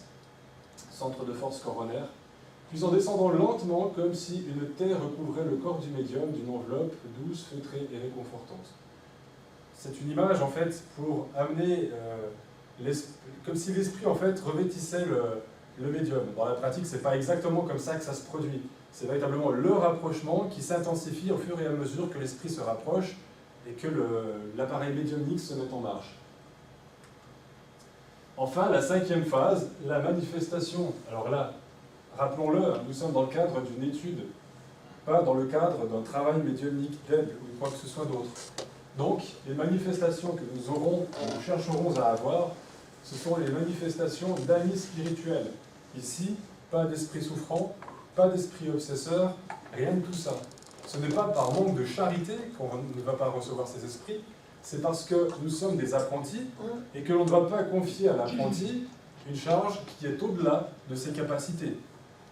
centre de force coronaire, puis en descendant lentement comme si une terre recouvrait le corps du médium d'une enveloppe douce, feutrée et réconfortante. C'est une image en fait pour amener, comme si l'esprit en fait revêtissait le médium. Dans la pratique, c'est pas exactement comme ça que ça se produit. C'est véritablement le rapprochement qui s'intensifie au fur et à mesure que l'esprit se rapproche et que l'appareil médiumnique se met en marche. Enfin, la cinquième phase, la manifestation. Alors là, rappelons-le, nous sommes dans le cadre d'une étude, pas dans le cadre d'un travail médiumnique d'aide ou quoi que ce soit d'autre. Donc, les manifestations que nous aurons, que nous chercherons à avoir, ce sont les manifestations d'amis spirituels. Ici, pas d'esprit souffrant, pas d'esprit obsesseur, rien de tout ça. Ce n'est pas par manque de charité qu'on ne va pas recevoir ces esprits, c'est parce que nous sommes des apprentis et que l'on ne va pas confier à l'apprenti une charge qui est au-delà de ses capacités.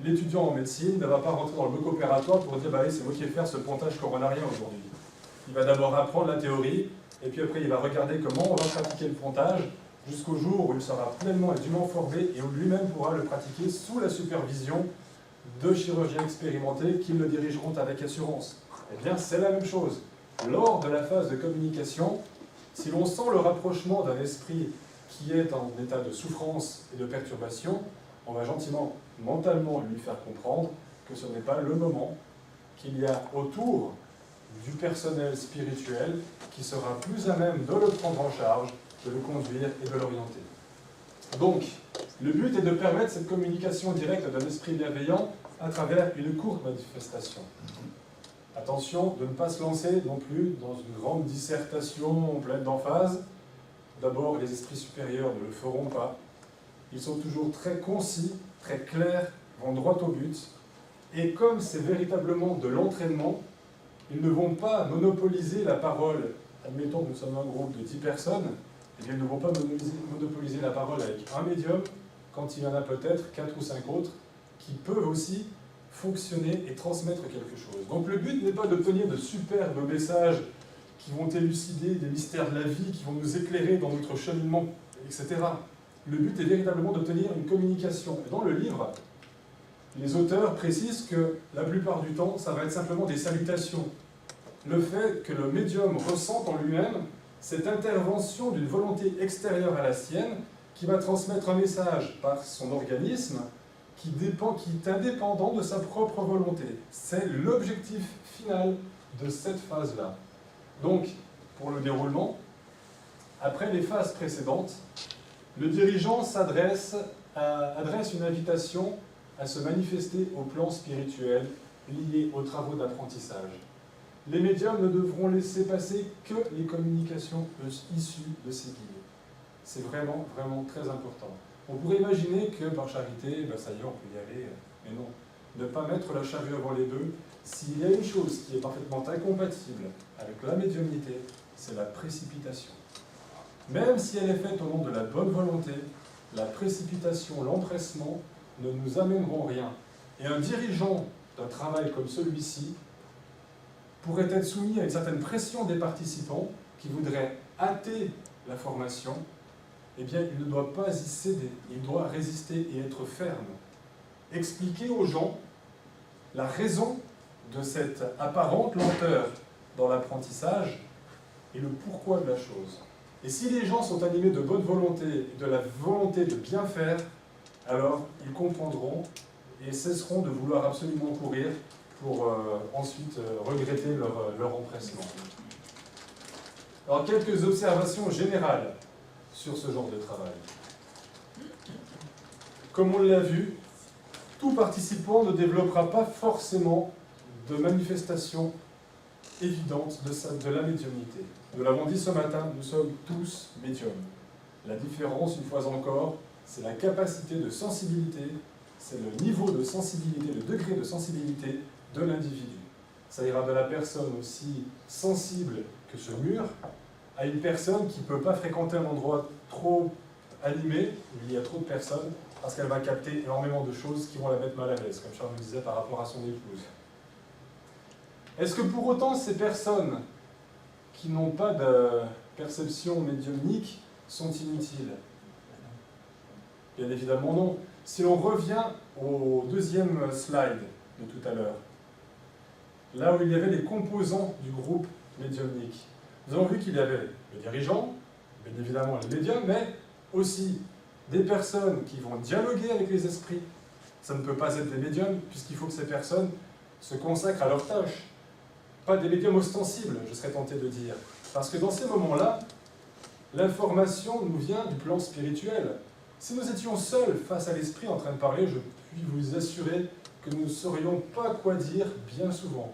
L'étudiant en médecine ne va pas rentrer dans le bloc opératoire pour dire bah, « c'est moi qui vais faire ce pontage coronarien aujourd'hui ». Il va d'abord apprendre la théorie, et puis après il va regarder comment on va pratiquer le pontage, jusqu'au jour où il sera pleinement et dûment formé, et où lui-même pourra le pratiquer sous la supervision de chirurgiens expérimentés qui le dirigeront avec assurance. Eh bien, c'est la même chose. Lors de la phase de communication, si l'on sent le rapprochement d'un esprit qui est en état de souffrance et de perturbation, on va gentiment, mentalement, lui faire comprendre que ce n'est pas le moment, qu'il y a autour du personnel spirituel qui sera plus à même de le prendre en charge, de le conduire et de l'orienter. Donc, le but est de permettre cette communication directe d'un esprit bienveillant à travers une courte manifestation. Attention de ne pas se lancer non plus dans une grande dissertation pleine d'emphase. D'abord, les esprits supérieurs ne le feront pas. Ils sont toujours très concis, très clairs, vont droit au but. Et comme c'est véritablement de l'entraînement, ils ne vont pas monopoliser la parole. Admettons que nous sommes un groupe de 10 personnes, et bien ils ne vont pas monopoliser la parole avec un médium, quand il y en a peut-être 4 ou 5 autres qui peuvent aussi fonctionner et transmettre quelque chose. Donc le but n'est pas d'obtenir de superbes messages qui vont élucider des mystères de la vie, qui vont nous éclairer dans notre cheminement, etc. Le but est véritablement d'obtenir une communication. Et dans le livre, les auteurs précisent que la plupart du temps, ça va être simplement des salutations. Le fait que le médium ressente en lui-même cette intervention d'une volonté extérieure à la sienne qui va transmettre un message par son organisme qui est indépendant de sa propre volonté. C'est l'objectif final de cette phase-là. Donc, pour le déroulement, après les phases précédentes, le dirigeant adresse une invitation à se manifester au plan spirituel lié aux travaux d'apprentissage. Les médiums ne devront laisser passer que les communications issues de ces guides. C'est vraiment, vraiment très important. On pourrait imaginer que par charité, ça y est, on peut y aller, mais non. Ne pas mettre la charrue avant les bœufs. S'il y a une chose qui est parfaitement incompatible avec la médiumnité, c'est la précipitation. Même si elle est faite au nom de la bonne volonté, la précipitation, l'empressement ne nous amèneront rien. Et un dirigeant d'un travail comme celui-ci pourrait être soumis à une certaine pression des participants qui voudraient hâter la formation. Eh bien, il ne doit pas y céder, il doit résister et être ferme. Expliquer aux gens la raison de cette apparente lenteur dans l'apprentissage et le pourquoi de la chose. Et si les gens sont animés de bonne volonté et de la volonté de bien faire, alors ils comprendront et cesseront de vouloir absolument courir pour ensuite regretter leur empressement. Alors, quelques observations générales sur ce genre de travail. Comme on l'a vu, tout participant ne développera pas forcément de manifestation évidente de la médiumnité. Nous l'avons dit ce matin, nous sommes tous médiums. La différence, une fois encore, c'est la capacité de sensibilité, c'est le niveau de sensibilité, le degré de sensibilité de l'individu. Ça ira de la personne aussi sensible que ce mur, à une personne qui ne peut pas fréquenter un endroit trop animé, où il y a trop de personnes, parce qu'elle va capter énormément de choses qui vont la mettre mal à l'aise, comme Charles me disait par rapport à son épouse. Est-ce que pour autant ces personnes qui n'ont pas de perception médiumnique sont inutiles? Bien évidemment non. Si l'on revient au deuxième slide de tout à l'heure, là où il y avait les composants du groupe médiumnique, nous avons vu qu'il y avait le dirigeant, bien évidemment les médiums, mais aussi des personnes qui vont dialoguer avec les esprits. Ça ne peut pas être des médiums, puisqu'il faut que ces personnes se consacrent à leur tâche. Pas des médiums ostensibles, je serais tenté de dire. Parce que dans ces moments-là, l'information nous vient du plan spirituel. Si nous étions seuls face à l'esprit en train de parler, je puis vous assurer que nous ne saurions pas quoi dire bien souvent.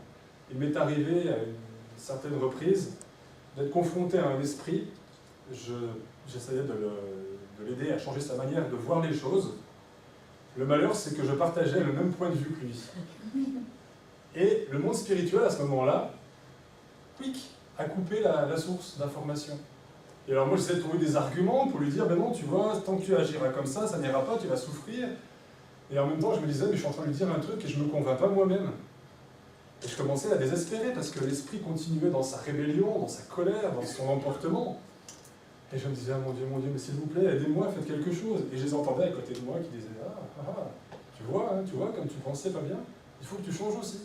Il m'est arrivé à une certaine reprise d'être confronté à un esprit. J'essayais de l'aider à changer sa manière de voir les choses. Le malheur, c'est que je partageais le même point de vue que lui. Et le monde spirituel, à ce moment-là, a coupé la source d'information. Et alors moi, j'essayais de trouver des arguments pour lui dire, ben non, tu vois, tant que tu agiras comme ça n'ira pas, tu vas souffrir. Et en même temps, je me disais, mais je suis en train de lui dire un truc et je ne me convainc pas moi-même. Et je commençais à désespérer parce que l'esprit continuait dans sa rébellion, dans sa colère, dans son emportement. Et je me disais, ah, mon Dieu, mais s'il vous plaît, aidez-moi, faites quelque chose. Et je les entendais à côté de moi qui disaient, Tu vois, comme tu pensais pas bien, il faut que tu changes aussi.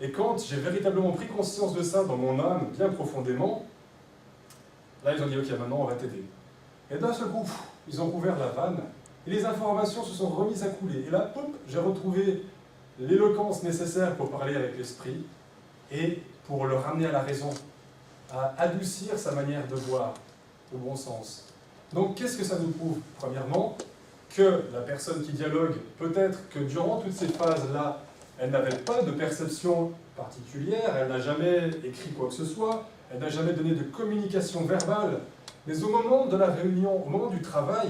Et quand j'ai véritablement pris conscience de ça dans mon âme, bien profondément, là ils ont dit, ok, maintenant on va t'aider. Et d'un seul coup, ils ont ouvert la vanne, et les informations se sont remises à couler. Et là, pop, j'ai retrouvé l'éloquence nécessaire pour parler avec l'esprit, et pour le ramener à la raison, à adoucir sa manière de voir, au bon sens. Donc qu'est-ce que ça nous prouve? Premièrement, que la personne qui dialogue, peut-être que durant toutes ces phases-là, elle n'avait pas de perception particulière, elle n'a jamais écrit quoi que ce soit, elle n'a jamais donné de communication verbale, mais au moment de la réunion, au moment du travail,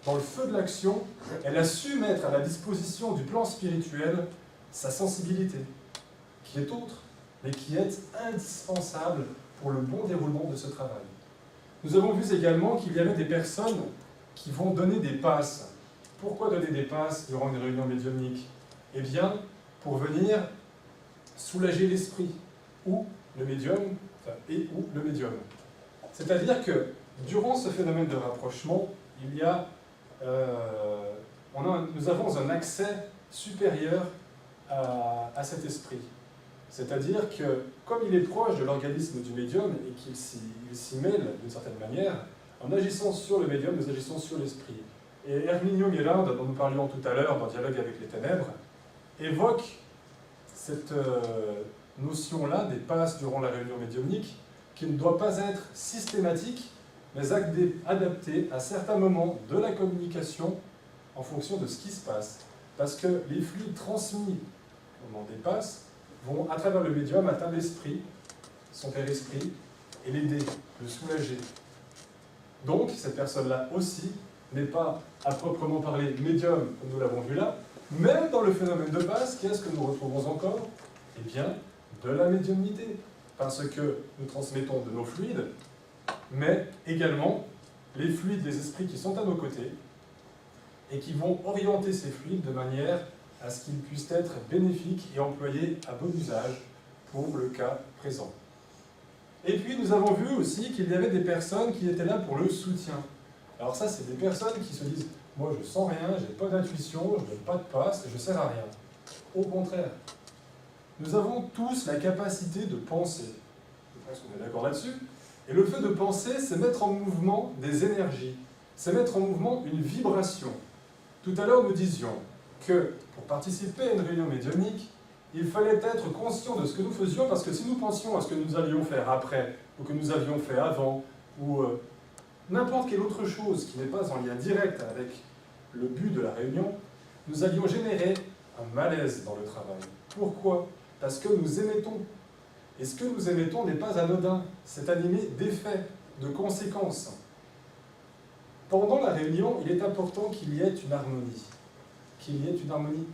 dans le feu de l'action, elle a su mettre à la disposition du plan spirituel sa sensibilité, qui est autre, mais qui est indispensable pour le bon déroulement de ce travail. Nous avons vu également qu'il y avait des personnes qui vont donner des passes. Pourquoi donner des passes durant une réunion médiumnique? Eh bien, pour venir soulager l'esprit, ou le médium, ou le médium. C'est-à-dire que, durant ce phénomène de rapprochement, nous avons un accès supérieur à cet esprit. C'est-à-dire que, comme il est proche de l'organisme du médium et qu'il s'y mêle d'une certaine manière, en agissant sur le médium, nous agissons sur l'esprit. Et Herminio Mirand, dont nous parlions tout à l'heure dans Dialogue avec les ténèbres, évoque cette notion-là des passes durant la réunion médiumnique, qui ne doit pas être systématique, mais adaptée à certains moments de la communication en fonction de ce qui se passe. Parce que les fluides transmis au moment des passes vont, à travers le médium, atteindre l'esprit, son père-esprit, et l'aider, le soulager. Donc, cette personne-là aussi n'est pas, à proprement parler, médium, comme nous l'avons vu là. Même dans le phénomène de passe, qu'est-ce que nous retrouvons encore? Eh bien, de la médiumnité. Parce que nous transmettons de nos fluides, mais également les fluides des esprits qui sont à nos côtés, et qui vont orienter ces fluides de manière à ce qu'ils puissent être bénéfiques et employés à bon usage pour le cas présent. Et puis nous avons vu aussi qu'il y avait des personnes qui étaient là pour le soutien. Alors ça, c'est des personnes qui se disent « Moi, je sens rien, j'ai pas d'intuition, je n'ai pas de passe, je sers à rien. » Au contraire, nous avons tous la capacité de penser. Je pense qu'on est d'accord là-dessus. Et le fait de penser, c'est mettre en mouvement des énergies. C'est mettre en mouvement une vibration. Tout à l'heure, nous disions que pour participer à une réunion médiumnique, il fallait être conscient de ce que nous faisions, parce que si nous pensions à ce que nous allions faire après, ou que nous avions fait avant, ou n'importe quelle autre chose qui n'est pas en lien direct avec le but de la réunion, nous allions générer un malaise dans le travail. Pourquoi? Parce que nous émettons. Et ce que nous émettons n'est pas anodin, c'est animé d'effets, de conséquences. Pendant la réunion, il est important qu'il y ait une harmonie,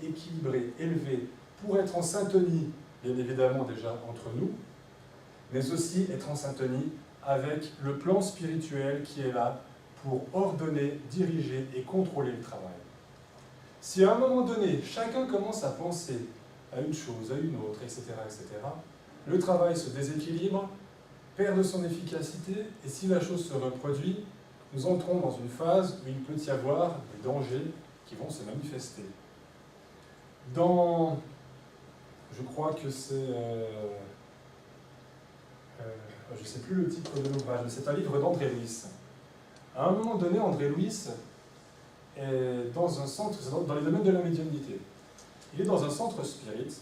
équilibrée, élevée, pour être en syntonie, bien évidemment déjà entre nous, mais aussi être en syntonie avec le plan spirituel qui est là pour ordonner, diriger et contrôler le travail. Si à un moment donné, chacun commence à penser à une chose, à une autre, etc., le travail se déséquilibre, perd de son efficacité, et si la chose se reproduit, nous entrons dans une phase où il peut y avoir des dangers qui vont se manifester. Je crois que c'est... je ne sais plus le titre de l'ouvrage, mais c'est un livre d'André Louis. À un moment donné, André Louis est dans un centre, c'est dans les domaines de la médiumnité. Il est dans un centre spirit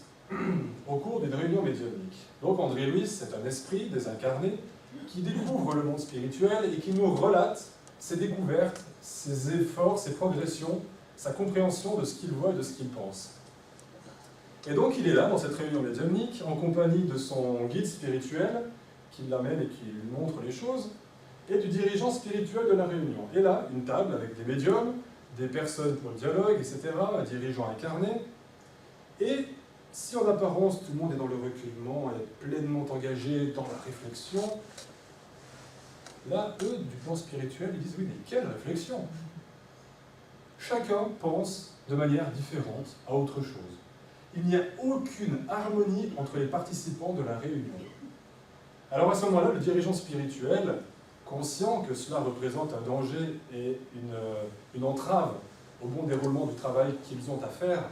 au cours d'une réunion médiumnique. Donc André Louis, c'est un esprit désincarné qui découvre le monde spirituel et qui nous relate ses découvertes, ses efforts, ses progressions, sa compréhension de ce qu'il voit et de ce qu'il pense. Et donc il est là, dans cette réunion médiumnique, en compagnie de son guide spirituel, qui l'amène et qui lui montre les choses, et du dirigeant spirituel de la réunion. Et là, une table avec des médiums, des personnes pour le dialogue, etc., un dirigeant incarné. Et si en apparence tout le monde est dans le recueillement, est pleinement engagé dans la réflexion, là, eux, du plan spirituel, ils disent « Oui, mais quelle réflexion !» Chacun pense de manière différente à autre chose. Il n'y a aucune harmonie entre les participants de la réunion. Alors à ce moment-là, le dirigeant spirituel, conscient que cela représente un danger et une entrave au bon déroulement du travail qu'ils ont à faire,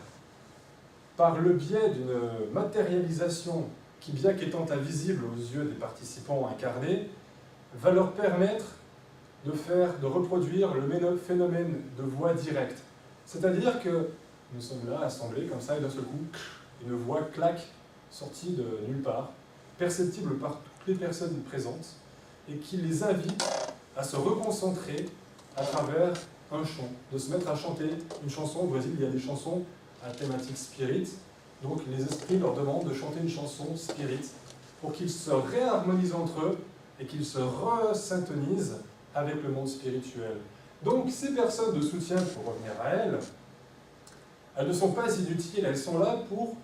par le biais d'une matérialisation qui, bien qu'étant invisible aux yeux des participants incarnés, va leur permettre de reproduire le phénomène de voix directe. C'est-à-dire que nous sommes là, assemblés comme ça, et d'un seul coup, une voix claque, sortie de nulle part, perceptible par toutes les personnes présentes, et qui les invite à se reconcentrer à travers un chant, de se mettre à chanter une chanson. Au Brésil, il y a des chansons à thématique spirit, donc les esprits leur demandent de chanter une chanson spirit pour qu'ils se réharmonisent entre eux et qu'ils se resyntonisent avec le monde spirituel. Donc ces personnes de soutien, pour revenir à elles ne sont pas inutiles, elles sont là pour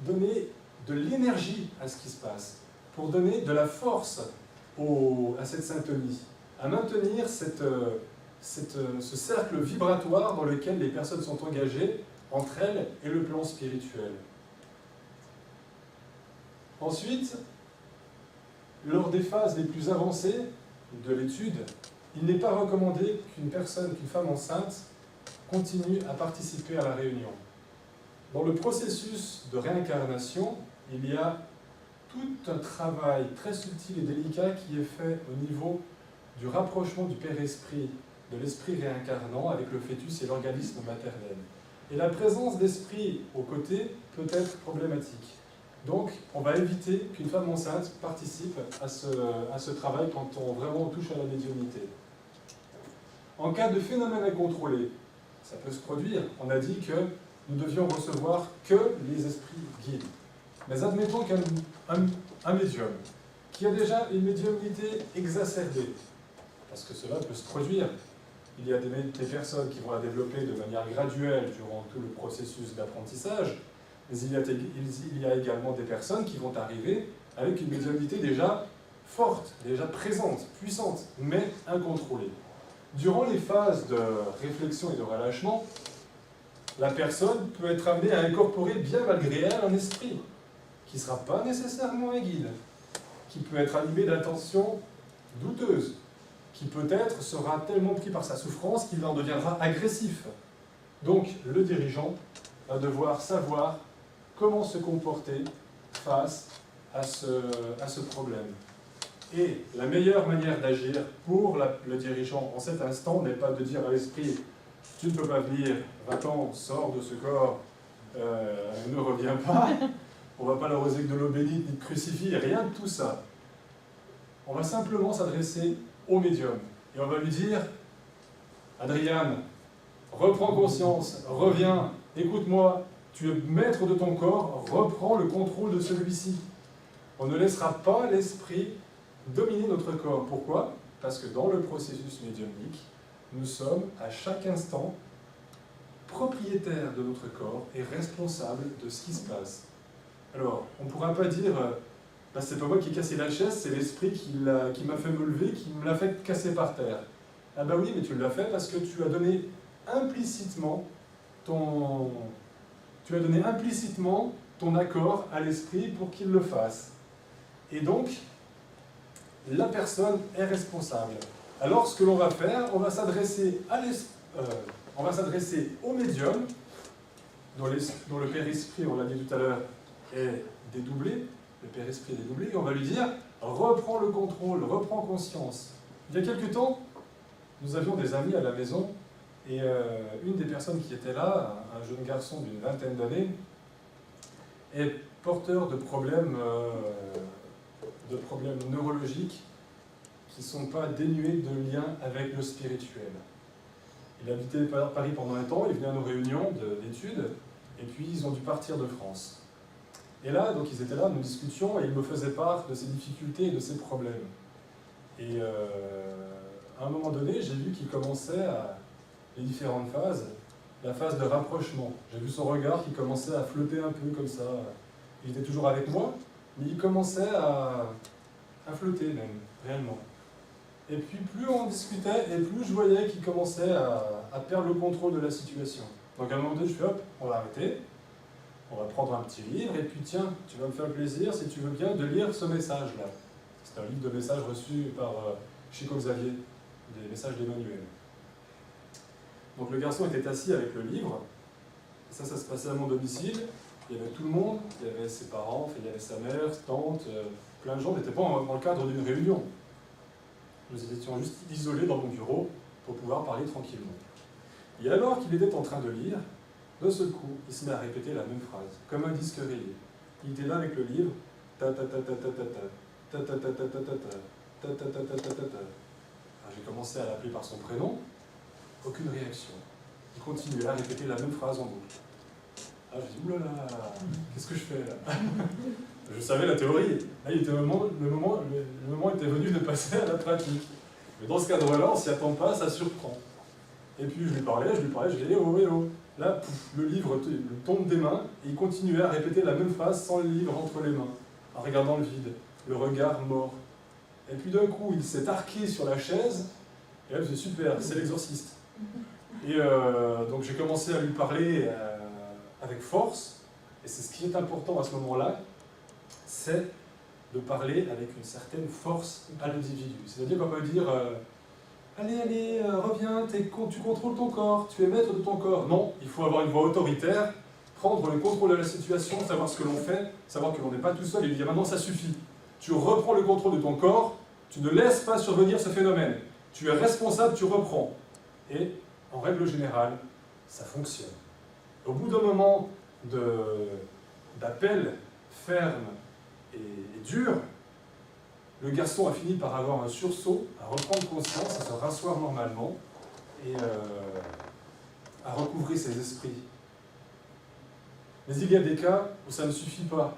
donner de l'énergie à ce qui se passe, pour donner de la force à cette syntonie, à maintenir ce cercle vibratoire dans lequel les personnes sont engagées entre elles et le plan spirituel. Ensuite, lors des phases les plus avancées de l'étude, il n'est pas recommandé qu'une femme enceinte, continue à participer à la réunion. Dans le processus de réincarnation, il y a tout un travail très subtil et délicat qui est fait au niveau du rapprochement du Père-Esprit, de l'esprit réincarnant avec le fœtus et l'organisme maternel. Et la présence d'esprit aux côtés peut être problématique. Donc, on va éviter qu'une femme enceinte participe à ce travail quand vraiment on touche à la médiumnité. En cas de phénomène incontrôlé, ça peut se produire. On a dit que nous devions recevoir que les esprits guides. Mais admettons qu'un médium, qui a déjà une médiumnité exacerbée, parce que cela peut se produire, il y a des personnes qui vont la développer de manière graduelle durant tout le processus d'apprentissage, mais il y a également des personnes qui vont arriver avec une médiumnité déjà forte, déjà présente, puissante, mais incontrôlée. Durant les phases de réflexion et de relâchement, la personne peut être amenée à incorporer bien malgré elle un esprit, qui ne sera pas nécessairement un guide, qui peut être animé d'intentions douteuses, qui peut-être sera tellement pris par sa souffrance qu'il en deviendra agressif. Donc le dirigeant va devoir savoir comment se comporter face à ce problème. Et la meilleure manière d'agir pour le dirigeant en cet instant n'est pas de dire à l'esprit « tu ne peux pas venir, va-t'en, sors de ce corps, ne reviens pas ». On ne va pas l'arroser avec de l'eau bénite ni de crucifix, rien de tout ça. On va simplement s'adresser au médium. Et on va lui dire « Adriane, reprends conscience, reviens, écoute-moi, tu es maître de ton corps, reprends le contrôle de celui-ci. » On ne laissera pas l'esprit dominer notre corps. Pourquoi? Parce que dans le processus médiumnique, nous sommes à chaque instant propriétaires de notre corps et responsables de ce qui se passe. Alors, on ne pourra pas dire bah, c'est pas moi qui ai cassé la chaise, c'est l'esprit qui m'a fait me lever, qui me l'a fait casser par terre. Ah bah oui, mais tu l'as fait parce que tu as donné implicitement ton accord à l'esprit pour qu'il le fasse. Et donc, la personne est responsable. Alors, ce que l'on va faire, on va s'adresser au médium, dont le Père-Esprit, on l'a dit tout à l'heure, est dédoublé, le Père-Esprit est dédoublé, et on va lui dire « reprends le contrôle, reprends conscience ». Il y a quelque temps, nous avions des amis à la maison, et une des personnes qui était là, un jeune garçon d'une vingtaine d'années, est porteur de problèmes neurologiques qui ne sont pas dénués de lien avec le spirituel. Il habitait Paris pendant un temps, il venait à nos réunions d'études, et puis ils ont dû partir de France. Et là, donc ils étaient là, nous discutions, et il me faisait part de ses difficultés et de ses problèmes. Et à un moment donné, j'ai vu qu'il commençait les différentes phases, la phase de rapprochement. J'ai vu son regard qui commençait à flotter un peu comme ça. Il était toujours avec moi, mais il commençait à flotter même, réellement. Et puis plus on discutait, et plus je voyais qu'il commençait à perdre le contrôle de la situation. Donc à un moment donné, je fais hop, on va arrêter, on va prendre un petit livre, et puis tiens, tu vas me faire plaisir, si tu veux bien, de lire ce message-là. C'est un livre de messages reçu par Chico Xavier, des messages d'Emmanuel. Donc le garçon était assis avec le livre, et ça se passait à mon domicile, il y avait tout le monde, il y avait ses parents, enfin, il y avait sa mère, tante, plein de gens, on n'était pas dans le cadre d'une réunion. Nous étions juste isolés dans mon bureau pour pouvoir parler tranquillement. Et alors qu'il était en train de lire, d'un seul coup, il se met à répéter la même phrase, comme un disque rayé. Il était là avec le livre, ta ta ta ta ta ta ta ta ta ta ta ta ta ta ta ta ta ta ta. J'ai commencé à l'appeler par son prénom, aucune réaction. Il continuait à répéter la même phrase en boucle. Ah, je dis, oulala, qu'est-ce que je fais là? Je savais la théorie. Là, le moment était venu de passer à la pratique. Mais dans ce cadre-là, on ne s'y attend pas, ça surprend. Et puis je lui parlais, je lui dis, oh, oh. Là, pouf, le livre tombe des mains, et il continuait à répéter la même phrase sans le livre entre les mains, en regardant le vide, le regard mort. Et puis d'un coup, il s'est arqué sur la chaise, et là, c'est super, c'est l'exorciste. Et donc j'ai commencé à lui parler avec force, et c'est ce qui est important à ce moment-là, c'est de parler avec une certaine force à l'individu. C'est-à-dire qu'on peut dire allez, reviens, tu contrôles ton corps, tu es maître de ton corps. Non, il faut avoir une voix autoritaire, prendre le contrôle de la situation, savoir ce que l'on fait, savoir que l'on n'est pas tout seul et lui dire maintenant ça suffit. Tu reprends le contrôle de ton corps, tu ne laisses pas survenir ce phénomène. Tu es responsable, tu reprends. Et en règle générale, ça fonctionne. Au bout d'un moment d'appel ferme et dur, le garçon a fini par avoir un sursaut, à reprendre conscience, à se rasseoir normalement et à recouvrir ses esprits. Mais il y a des cas où ça ne suffit pas,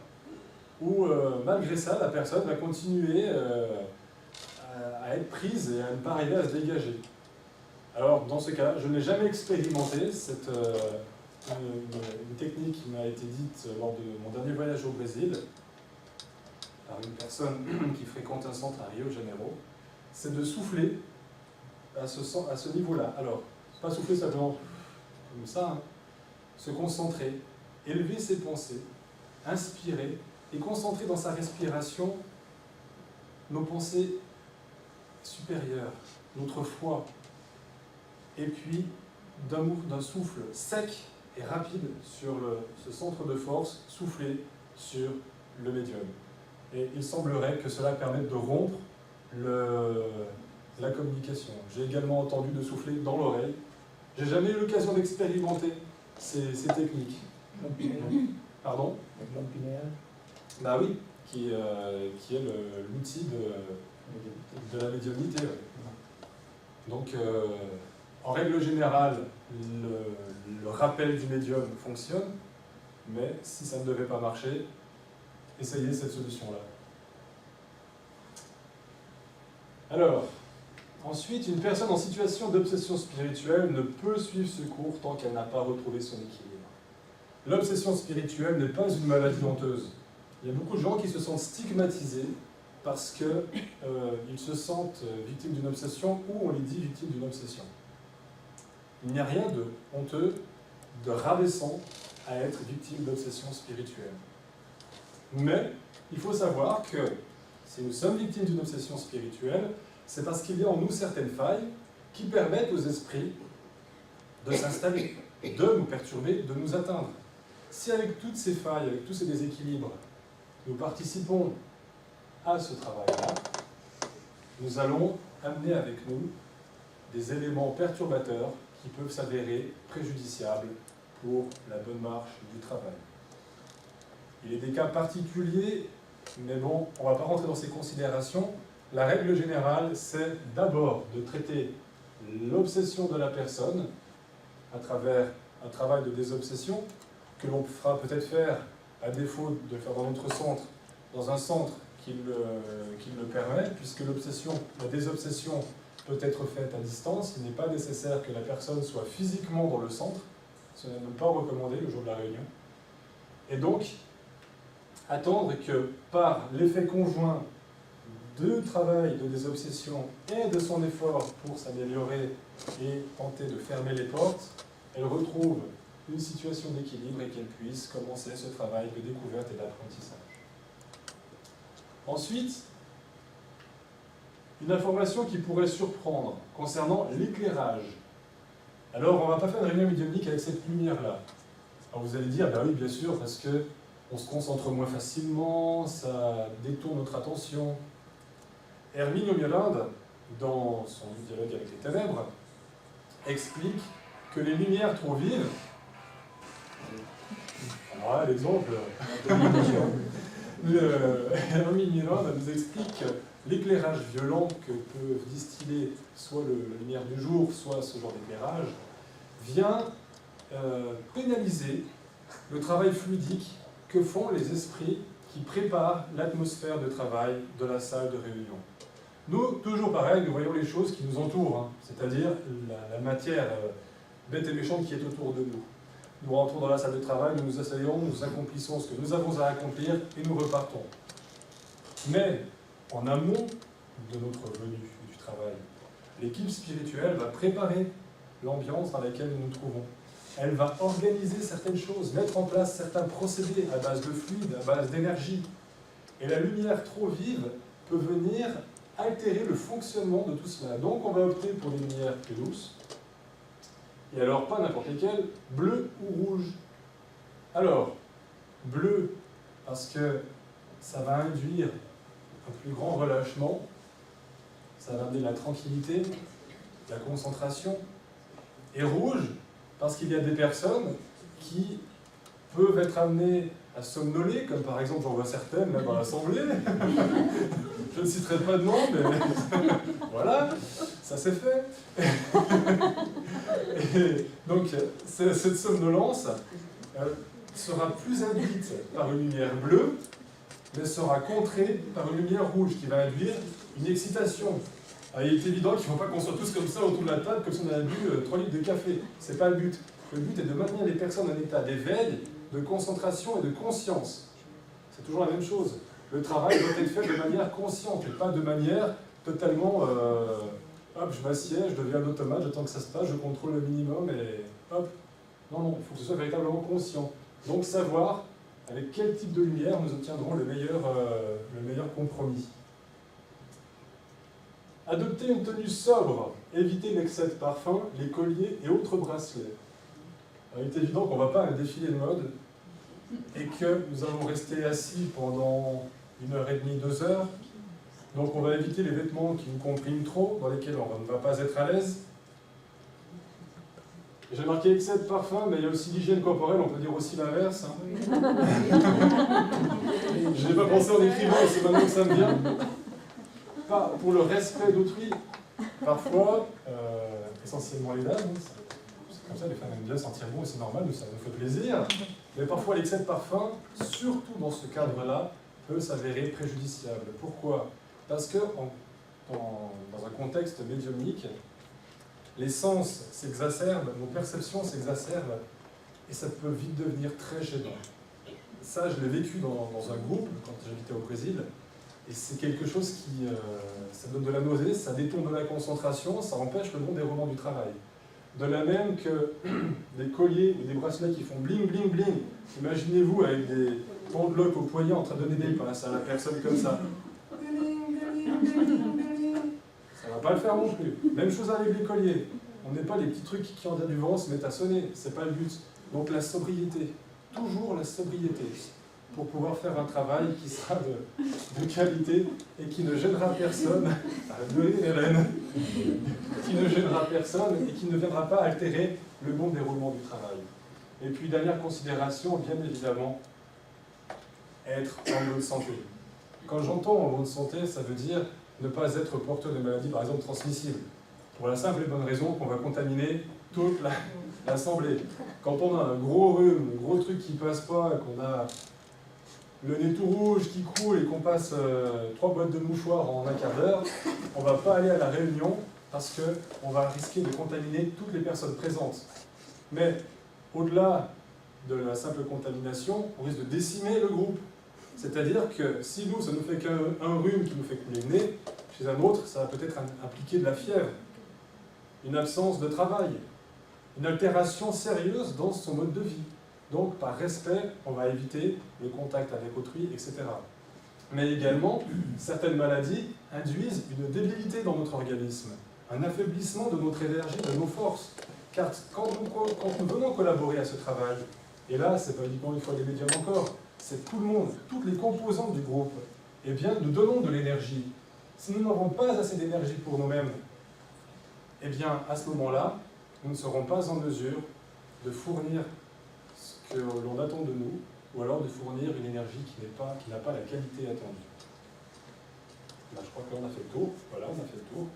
où malgré ça, la personne va continuer à être prise et à ne pas arriver à se dégager. Alors, dans ce cas-là, je n'ai jamais expérimenté une technique qui m'a été dite lors de mon dernier voyage au Brésil, par une personne qui fréquente un centre à Rio de Janeiro, c'est de souffler à ce niveau-là. Alors, pas souffler simplement comme ça, hein. Se concentrer, élever ses pensées, inspirer et concentrer dans sa respiration nos pensées supérieures, notre foi, et puis d'un souffle sec et rapide sur ce centre de force, souffler sur le médium. Et il semblerait que cela permette de rompre la communication. J'ai également entendu de souffler dans l'oreille. J'ai jamais eu l'occasion d'expérimenter ces techniques. Pardon? Bah oui, qui est l'outil de la médiumnité. Ouais. Donc, en règle générale, le rappel du médium fonctionne, mais si ça ne devait pas marcher, essayez cette solution-là. Alors, ensuite, une personne en situation d'obsession spirituelle ne peut suivre ce cours tant qu'elle n'a pas retrouvé son équilibre. L'obsession spirituelle n'est pas une maladie honteuse. Il y a beaucoup de gens qui se sentent stigmatisés parce qu'ils se sentent victimes d'une obsession ou on les dit victimes d'une obsession. Il n'y a rien de honteux, de rabaissant à être victime d'obsession spirituelle. Mais il faut savoir que si nous sommes victimes d'une obsession spirituelle, c'est parce qu'il y a en nous certaines failles qui permettent aux esprits de s'installer, de nous perturber, de nous atteindre. Si avec toutes ces failles, avec tous ces déséquilibres, nous participons à ce travail-là, nous allons amener avec nous des éléments perturbateurs qui peuvent s'avérer préjudiciables pour la bonne marche du travail. Il y a des cas particuliers, mais bon, on ne va pas rentrer dans ces considérations. La règle générale, c'est d'abord de traiter l'obsession de la personne à travers un travail de désobsession que l'on fera peut-être faire, à défaut de le faire dans notre centre, dans un centre qui le permet, puisque la désobsession peut être faite à distance. Il n'est pas nécessaire que la personne soit physiquement dans le centre. Ce n'est même pas recommandé le jour de la réunion. Et donc, attendre que par l'effet conjoint de travail de désobsession et de son effort pour s'améliorer et tenter de fermer les portes, elle retrouve une situation d'équilibre et qu'elle puisse commencer ce travail de découverte et d'apprentissage. Ensuite, une information qui pourrait surprendre concernant l'éclairage. Alors, on ne va pas faire une réunion médiumnique avec cette lumière-là. Alors, vous allez dire, ben oui, bien sûr, parce qu'on se concentre moins facilement, ça détourne notre attention. Hermine Mirande, dans son dialogue avec les ténèbres, explique que les lumières trop vives, voilà l'exemple, Hermine Mirande nous explique que l'éclairage violent que peut distiller soit la lumière du jour, soit ce genre d'éclairage, vient pénaliser le travail fluidique que font les esprits qui préparent l'atmosphère de travail de la salle de réunion. Nous, toujours pareil, nous voyons les choses qui nous entourent, hein, c'est-à-dire la matière bête et méchante qui est autour de nous. Nous rentrons dans la salle de travail, nous nous asseyons, nous accomplissons ce que nous avons à accomplir et nous repartons. Mais, en amont de notre venue du travail, l'équipe spirituelle va préparer l'ambiance dans laquelle nous nous trouvons. Elle va organiser certaines choses, mettre en place certains procédés à base de fluide, à base d'énergie. Et la lumière trop vive peut venir altérer le fonctionnement de tout cela. Donc on va opter pour des lumières plus douces. Et alors, pas n'importe lesquelles, bleu ou rouge. Alors, bleu, parce que ça va induire un plus grand relâchement, ça va amener la tranquillité, la concentration. Et rouge, parce qu'il y a des personnes qui peuvent être amenées à somnoler, comme par exemple j'en vois certaines là dans l'assemblée. Je ne citerai pas de nom, mais voilà, ça s'est fait. Et donc cette somnolence sera plus induite par une lumière bleue, mais sera contrée par une lumière rouge qui va induire une excitation. Alors, il est évident qu'il ne faut pas qu'on soit tous comme ça autour de la table, comme si on avait bu 3 litres de café. Ce n'est pas le but. Le but est de maintenir les personnes en état d'éveil, de concentration et de conscience. C'est toujours la même chose. Le travail doit être fait de manière consciente et pas de manière totalement hop, je m'assieds, je deviens un automate, j'attends que ça se passe, je contrôle le minimum et hop. Non, non, il faut que ce soit véritablement conscient. Donc savoir avec quel type de lumière nous obtiendrons le meilleur compromis. Adopter une tenue sobre, éviter l'excès de parfum, les colliers et autres bracelets. Alors, il est évident qu'on ne va pas à un défilé de mode et que nous allons rester assis pendant 1h30, 2 heures. Donc on va éviter les vêtements qui nous compriment trop, dans lesquels on ne va pas être à l'aise. J'ai marqué excès de parfum, mais il y a aussi l'hygiène corporelle, on peut dire aussi l'inverse. Hein. Je n'ai pas pensé en écrivant, c'est maintenant que ça me vient. Pas pour le respect d'autrui. Parfois, essentiellement les dames, c'est comme ça, les femmes aiment bien sentir bon et c'est normal, ça nous fait plaisir. Mais parfois l'excès de parfum, surtout dans ce cadre-là, peut s'avérer préjudiciable. Pourquoi? Parce que dans un contexte médiumnique, les sens s'exacerbent, nos perceptions s'exacerbent, et ça peut vite devenir très gênant. Ça, je l'ai vécu dans un groupe, quand j'habitais au Brésil, et c'est quelque chose qui ça donne de la nausée, ça détourne de la concentration, ça empêche le bon déroulement du travail. De la même que des colliers et des bracelets qui font bling, bling, bling. Imaginez-vous avec des pendeloques au poignet en train de donner des pinces à la personne comme ça. Ça ne va pas le faire non plus. Même chose avec les colliers. On n'est pas les petits trucs qui en du vent se mettent à sonner. C'est pas le but. Donc la sobriété. Toujours la sobriété. Pour pouvoir faire un travail qui sera de qualité et qui ne gênera personne. Hélène. Qui ne gênera personne et qui ne viendra pas altérer le bon déroulement du travail. Et puis dernière considération, bien évidemment, être en bonne santé. Quand j'entends en bonne santé, ça veut dire ne pas être porteur de maladies, par exemple, transmissibles. Pour la simple et bonne raison qu'on va contaminer toute l'assemblée. Quand on a un gros rhume, un gros truc qui passe pas, qu'on a le nez tout rouge qui coule et qu'on passe 3 boîtes de mouchoirs en un quart d'heure, on ne va pas aller à la réunion parce qu'on va risquer de contaminer toutes les personnes présentes. Mais au-delà de la simple contamination, on risque de décimer le groupe. C'est-à-dire que si nous, ça ne nous fait qu'un rhume qui nous fait couler le nez, chez un autre, ça va peut-être impliquer de la fièvre, une absence de travail, une altération sérieuse dans son mode de vie. Donc, par respect, on va éviter le contact avec autrui, etc. Mais également, certaines maladies induisent une débilité dans notre organisme, un affaiblissement de notre énergie, de nos forces. Car quand nous venons collaborer à ce travail, et là, c'est pas uniquement une fois les médiums encore, c'est tout le monde, toutes les composantes du groupe, eh bien, nous donnons de l'énergie. Si nous n'avons pas assez d'énergie pour nous-mêmes, eh bien, à ce moment-là, nous ne serons pas en mesure de fournir ce que l'on attend de nous, ou alors de fournir une énergie qui n'a pas la qualité attendue. Là, je crois qu'on a fait le tour. Voilà, on a fait le tour.